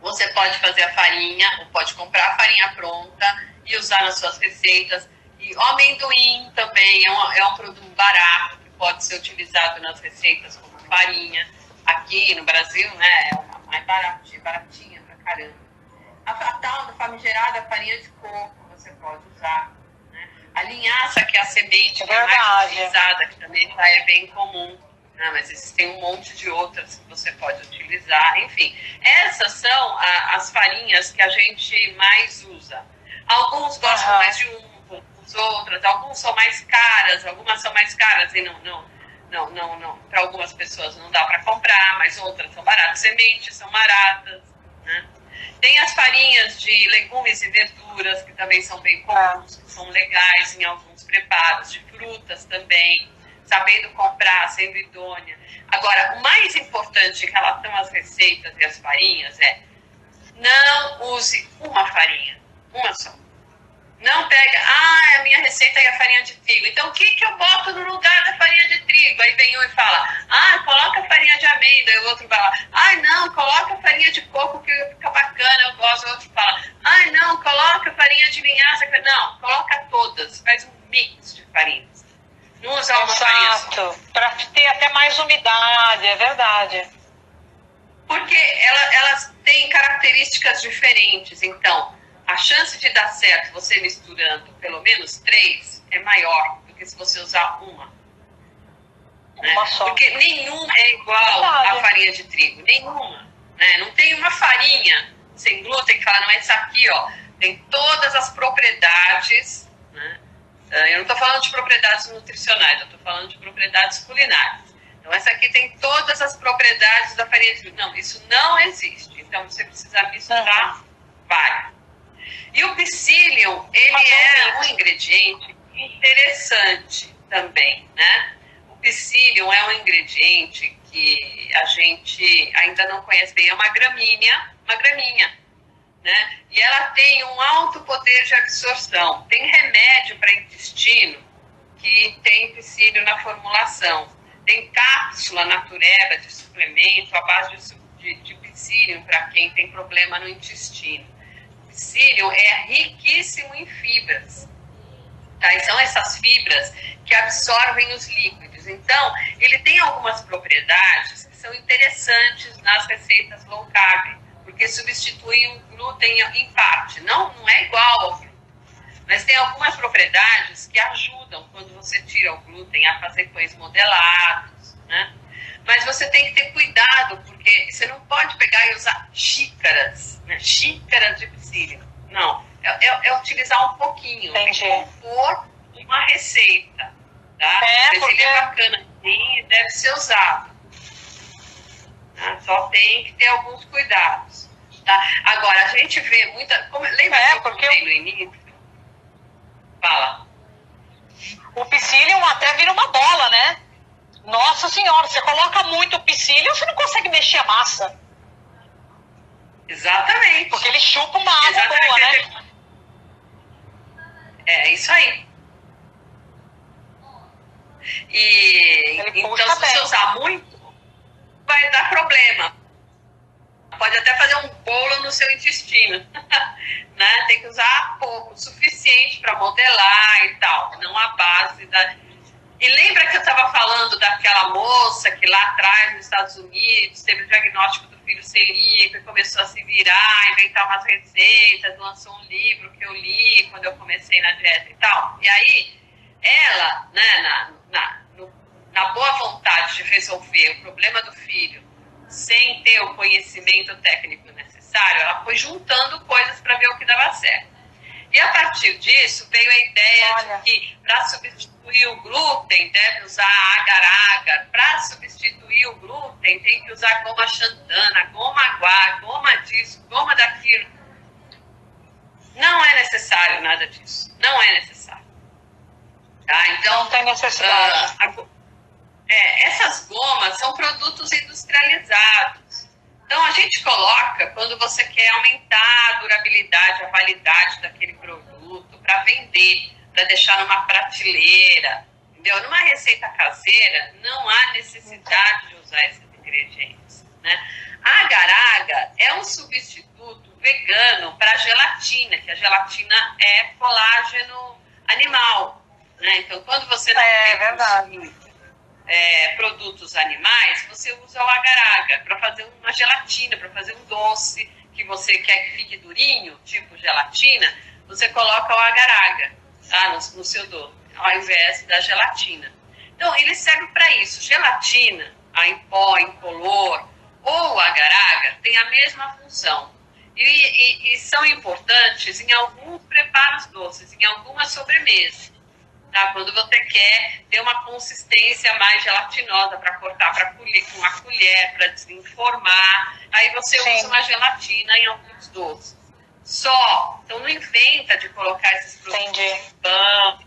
Você pode fazer a farinha, ou pode comprar a farinha pronta e usar nas suas receitas. E o amendoim também é um produto barato que pode ser utilizado nas receitas como farinha. Aqui no Brasil, né, é uma mais baratinha pra caramba. A tal da famigerada farinha de coco você pode usar. Né? A linhaça, que é a semente que é mais utilizada, que também já é bem comum. Mas existem um monte de outras que você pode utilizar. Enfim, essas são as farinhas que a gente mais usa. Alguns gostam mais de uns, outras. Alguns são mais caras. Algumas são mais caras e não. Para algumas pessoas não dá para comprar, mas outras são baratas. Sementes são baratas. Né? Tem as farinhas de legumes e verduras, que também são bem comuns, que são legais em alguns preparos. De frutas também. Sabendo comprar, sendo idônea. Agora, o mais importante em relação às receitas e às farinhas é não use uma farinha, uma só. Não pega, a minha receita é a farinha de trigo. Então, o que eu boto no lugar da farinha de trigo? Aí vem um e fala, coloca farinha de amêndoa. E o outro fala, não, coloca farinha de coco que fica bacana, eu gosto. O outro fala, não, coloca farinha de linhaça. Não, coloca todas, faz um mix de farinhas. Não usar uma farinha só. Exato, para ter até mais umidade, é verdade. Porque elas têm características diferentes, então a chance de dar certo você misturando pelo menos 3 é maior do que se você usar uma. Né? Só. Porque nenhuma é igual à farinha de trigo, nenhuma. Né? Não tem uma farinha sem glúten que fala, não, essa aqui ó, tem todas as propriedades, né? Eu não estou falando de propriedades nutricionais, eu estou falando de propriedades culinárias. Então, essa aqui tem todas as propriedades da farinha de trigo. Não, isso não existe. Então, você precisa misturar várias. E o psyllium, ele é um ingrediente interessante também, né? O psyllium é um ingrediente que a gente ainda não conhece bem. É uma gramínea, né? E ela tem um alto poder de absorção. Tem remédio para intestino que tem psyllium na formulação. Tem cápsula natureba de suplemento à base de psyllium para quem tem problema no intestino. O psyllium é riquíssimo em fibras. Tá? E são essas fibras que absorvem os líquidos. Então, ele tem algumas propriedades que são interessantes nas receitas low carb, porque substituem o glúten em parte. Não é igual ao glúten, mas tem algumas propriedades que ajudam quando você tira o glúten a fazer pães modelados, né? Mas você tem que ter cuidado, porque você não pode pegar e usar xícaras, né? Xícaras de psyllium. Não, é utilizar um pouquinho, tem que compor uma receita, tá? Mas porque ele é bacana, sim, deve ser usado. Só tem que ter alguns cuidados. Tá? Agora, a gente vê muita... lembra que eu contei no início? Fala. O psyllium até vira uma bola, né? Nossa Senhora, você coloca muito psyllium, você não consegue mexer a massa. Exatamente. Porque ele chupa uma água boa, né? É isso aí. E então, se você usar muito, vai dar problema. Pode até fazer um bolo no seu intestino. Né? Tem que usar pouco, o suficiente para modelar e tal. Não a base da... E lembra que eu estava falando daquela moça que lá atrás, nos Estados Unidos, teve o diagnóstico do filho celíaco e começou a se virar, inventar umas receitas, lançou um livro que eu li quando eu comecei na dieta e tal. E aí, ela, né, na boa vontade de resolver o problema do filho, sem ter o conhecimento técnico necessário, ela foi juntando coisas para ver o que dava certo. E a partir disso veio a ideia de que para substituir o glúten deve usar agar-agar, para substituir o glúten tem que usar goma xantana, goma aguar, goma disso, goma daquilo. Não é necessário nada disso, não é necessário. Tá? Então, não tem necessidade. Essas gomas são produtos industrializados. Então, a gente coloca quando você quer aumentar a durabilidade, a validade daquele produto, para vender, para deixar numa prateleira, entendeu? Numa receita caseira, não há necessidade de usar esses ingredientes, né? A agar-agar é um substituto vegano para a gelatina, que a gelatina é colágeno animal, né? Então, quando você não tem produtos animais, você usa o agar-agar para fazer uma gelatina, para fazer um doce que você quer que fique durinho, tipo gelatina, você coloca o agar-agar, tá? no seu doce, ao invés da gelatina. Então, ele serve para isso. Gelatina, a em pó, incolor, ou o agar-agar tem a mesma função. E são importantes em alguns preparos doces, em algumas sobremesas. Tá? Quando você quer ter uma consistência mais gelatinosa para cortar com a colher, para desenformar, aí você usa uma gelatina em alguns doces. Só. Então não inventa de colocar esses produtos em pão,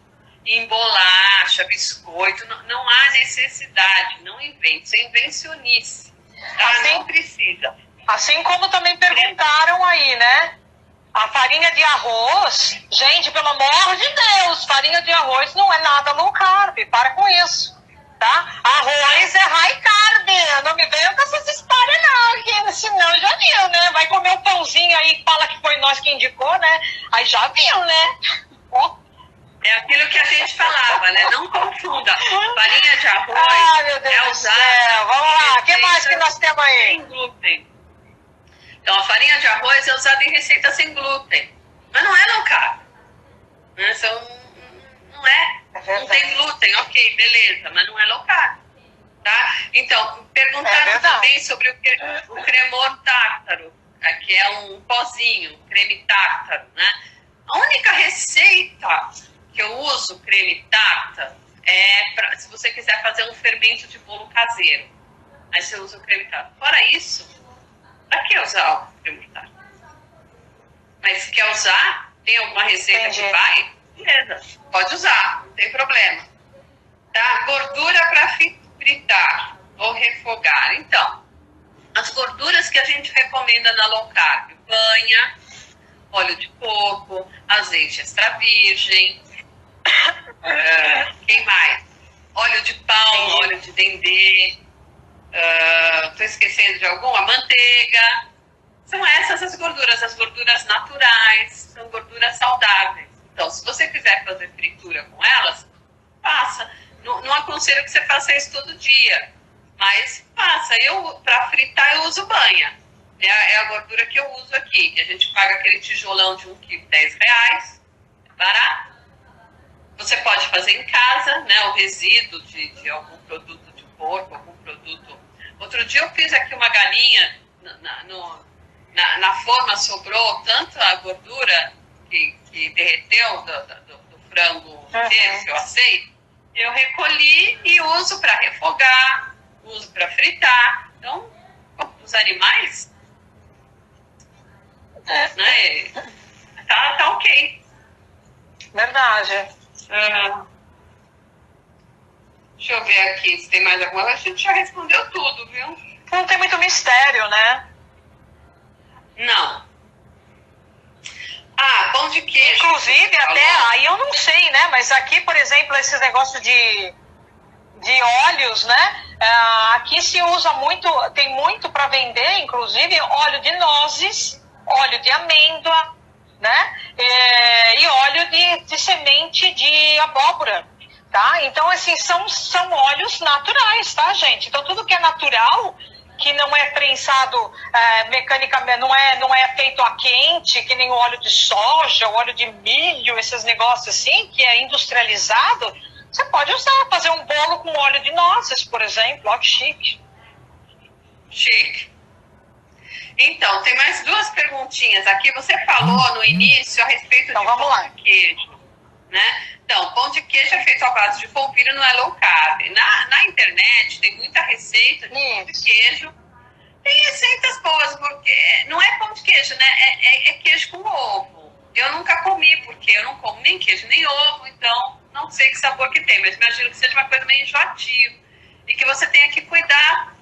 em bolacha, biscoito. Não há necessidade, não invente. Isso é invencionice. Tá? Assim, não precisa. Assim como também perguntaram aí, né? A farinha de arroz, gente, pelo amor de Deus, farinha de arroz não é nada low carb, para com isso, tá? Arroz é high carb, não me venham com essas histórias não, que senão já viu, né? Vai comer um pãozinho aí e fala que foi nós que indicou, né? Aí já viu, né? É aquilo que a gente falava, né? Não confunda. Farinha de arroz meu Deus do céu. Vamos lá, o que mais que nós temos aí? Sem glúten. Então, a farinha de arroz é usada em receitas sem glúten. Mas não é low carb. Não é. Não tem glúten, ok, beleza. Mas não é low carb. Tá? Então, perguntaram também sobre o cremor tártaro, que é um pozinho, creme tártaro, né? A única receita que eu uso creme tártaro é se você quiser fazer um fermento de bolo caseiro. Aí você usa o creme tártaro. Fora isso, pra que usar o creme tártaro? Mas se quer usar, tem alguma receita que vai? Beleza, pode usar, não tem problema. Tá? Gordura para fritar ou refogar. Então, as gorduras que a gente recomenda na low carb: banha, óleo de coco, azeite extra virgem, quem mais? Óleo de palma, óleo de dendê, estou esquecendo de alguma? Manteiga. São essas as gorduras naturais, são gorduras saudáveis. Então, se você quiser fazer fritura com elas, faça. Não aconselho que você faça isso todo dia, mas faça. Para fritar, eu uso banha. É a gordura que eu uso aqui, que a gente paga aquele tijolão de 1 quilo, R$10, barato. Você pode fazer em casa, né, o resíduo de algum produto de porco, algum produto. Outro dia eu fiz aqui uma galinha, na forma sobrou tanto a gordura que derreteu do frango inteiro que eu assei, eu recolhi e uso para refogar, uso para fritar. Então, os animais, né, tá ok. Verdade. Deixa eu ver aqui se tem mais alguma coisa. A gente já respondeu tudo, viu? Não tem muito mistério, né? Não. Pão de queijo. Inclusive, até aí eu não sei, né? Mas aqui, por exemplo, esses negócios de óleos, né? Aqui se usa muito, tem muito para vender, inclusive óleo de nozes, óleo de amêndoa, né? E óleo de semente de abóbora, tá? Então, assim, são óleos naturais, tá, gente? Então, tudo que é natural, que não é prensado mecanicamente, não é feito a quente, que nem o óleo de soja, o óleo de milho, esses negócios assim, que é industrializado, você pode usar, fazer um bolo com óleo de nozes, por exemplo. Ó, que chique. Chique. Então, tem mais 2 perguntinhas aqui. Você falou no início a respeito de pão de queijo, né? Então, pão de queijo é feito à base de polvilho, não é low carb. Na internet tem muita receita de pão de queijo. Tem receitas boas, porque não é pão de queijo, né? É queijo com ovo. Eu nunca comi, porque eu não como nem queijo nem ovo, então não sei que sabor que tem, mas imagino que seja uma coisa meio enjoativa. E que você tenha que cuidar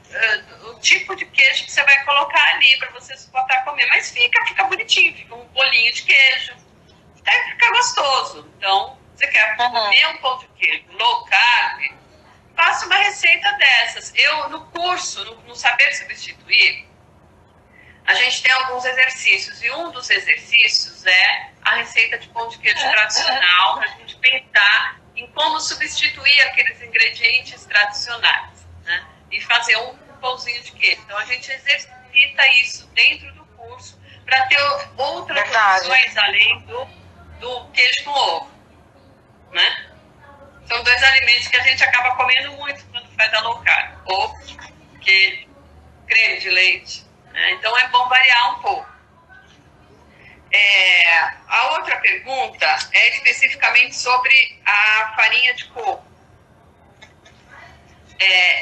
o tipo de queijo que você vai colocar ali para você suportar comer. Mas fica bonitinho, fica um bolinho de queijo. Até fica gostoso. Então, você quer comer um pão de queijo low carb, faça uma receita dessas. Eu, no curso, no Saber Substituir, a gente tem alguns exercícios, e um dos exercícios é a receita de pão de queijo tradicional, para a gente pensar em como substituir aqueles ingredientes tradicionais, né? E fazer um pãozinho de queijo. Então, a gente exercita isso dentro do curso para ter outras opções além do queijo no ovo, né? São dois alimentos que a gente acaba comendo muito quando faz a low carb. Ovo, queijo, creme de leite, né? Então, é bom variar um pouco. A outra pergunta é especificamente sobre a farinha de coco.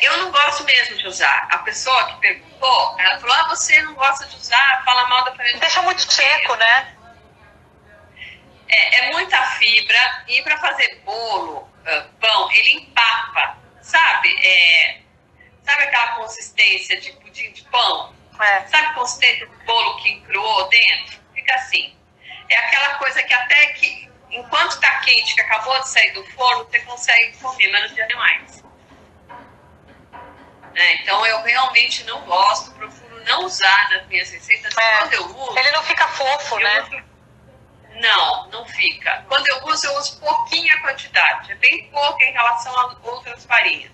Eu não gosto mesmo de usar. A pessoa que perguntou, ela falou, você não gosta de usar, fala mal da farinha de coco. Deixa muito seco, né? É muita fibra, e para fazer bolo, pão, ele empapa, sabe? Sabe aquela consistência de pudim de pão? Sabe a consistência do bolo que encruou dentro? Fica assim. É aquela coisa que até que, enquanto está quente, que acabou de sair do forno, você consegue comer, mas não tem mais. Então, eu realmente não gosto, procuro não usar nas minhas receitas. Quando eu uso... Ele não fica fofo, né? Não fica. Quando eu uso pouquinha quantidade. É bem pouca em relação a outras farinhas.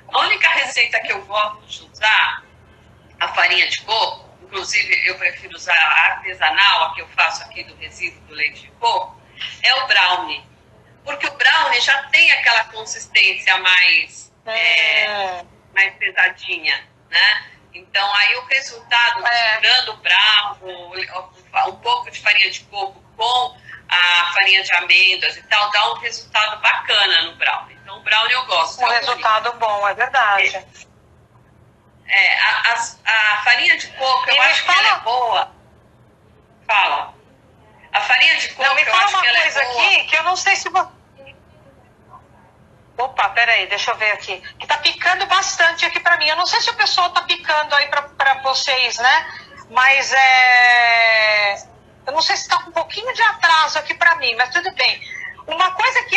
A única receita que eu gosto de usar, a farinha de coco, inclusive eu prefiro usar a artesanal, a que eu faço aqui do resíduo do leite de coco, é o brownie. Porque o brownie já tem aquela consistência mais pesadinha, né? Então, aí o resultado, misturando o brownie, um pouco de farinha de coco com a farinha de amêndoas e tal, dá um resultado bacana no brownie. Então, o brownie eu gosto. Um resultado bom, é verdade. A farinha de coco, eu acho que ela é boa. Fala. A farinha de coco, eu acho que ela é boa. Me fala uma coisa aqui, que eu não sei se você... Opa, peraí, deixa eu ver aqui. Que tá picando bastante aqui pra mim. Eu não sei se o pessoal tá picando aí pra vocês, né? Mas eu não sei se tá com um pouquinho de atraso aqui pra mim, mas tudo bem. Uma coisa que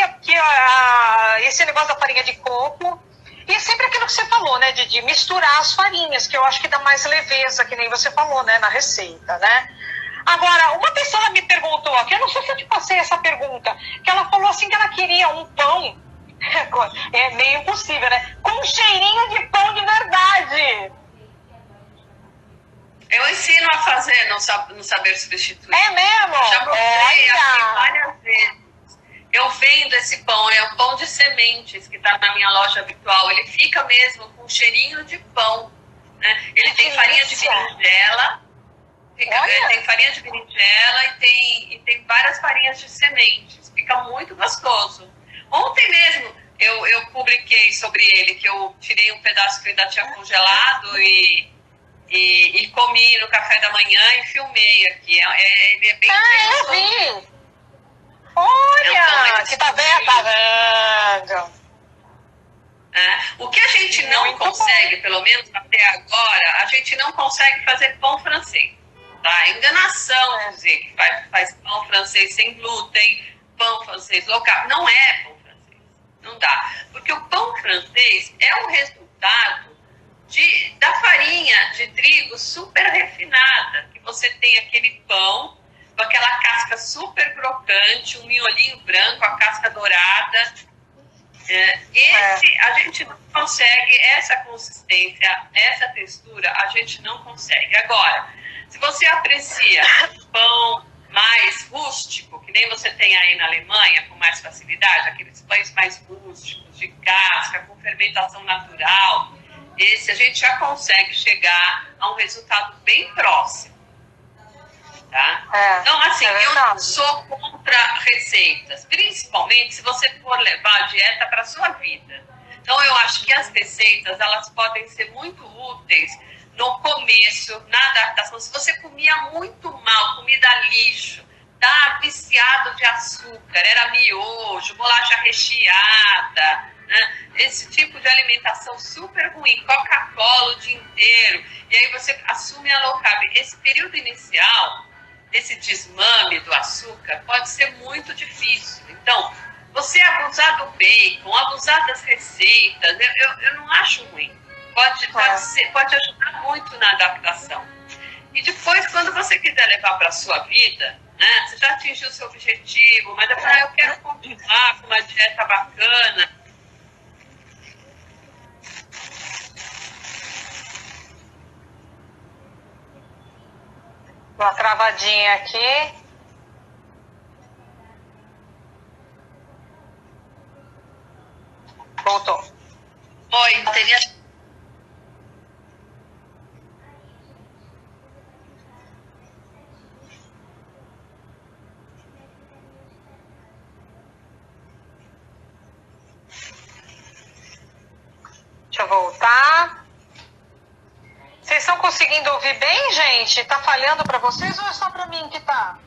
esse negócio da farinha de coco, e é sempre aquilo que você falou, né? De misturar as farinhas, que eu acho que dá mais leveza, que nem você falou, né? Na receita, né? Agora, uma pessoa me perguntou aqui, eu não sei se eu te passei essa pergunta, que ela falou assim que ela queria um pão, é meio impossível, né? Com um cheirinho de pão de verdade. Eu ensino a fazer no Saber Substituir. É mesmo? Já mostrei aqui várias vezes. Eu vendo esse pão, é o pão de sementes que está na minha loja habitual. Ele fica mesmo com cheirinho de pão, né? Ele tem farinha de berinjela, tem farinha de berinjela e tem várias farinhas de sementes. Fica muito gostoso. Ontem mesmo eu publiquei sobre ele, que eu tirei um pedaço que eu ainda tinha congelado e comi no café da manhã e filmei aqui. Ele é bem eu vi! Olha, que tá vendo? O que a gente não consegue, pelo menos até agora, a gente não consegue fazer pão francês. Tá? Enganação dizer que faz pão francês sem glúten, pão francês low carb. Não é pão francês. Não dá. Porque o pão francês é o resultado da farinha de trigo super refinada. Que você tem aquele pão com aquela casca super crocante, um miolinho branco, a casca dourada. A gente não consegue essa consistência, essa textura, a gente não consegue. Agora, se você aprecia pão mais rústico, que nem você tem aí na Alemanha, com mais facilidade, aqueles pães mais rústicos, de casca, com fermentação natural, esse a gente já consegue chegar a um resultado bem próximo. Tá? Então, assim, eu não sou contra receitas, principalmente se você for levar a dieta para a sua vida. Então, eu acho que as receitas, elas podem ser muito úteis no começo, na adaptação. Se você comia muito mal, comida lixo, tá viciado de açúcar, era miojo, bolacha recheada, né? Esse tipo de alimentação super ruim, Coca-Cola o dia inteiro, e aí você assume a low carb. Esse período inicial, esse desmame do açúcar, pode ser muito difícil. Então, você abusar do bacon, abusar das receitas, eu não acho ruim. Pode ajudar muito na adaptação. E depois, quando você quiser levar para a sua vida, né, você já atingiu o seu objetivo, mas depois eu quero continuar com uma dieta bacana. Uma travadinha aqui. Voltou. Oi, teria... Deixa eu voltar. Vocês estão conseguindo ouvir bem, gente? Tá falhando para vocês ou é só para mim que tá?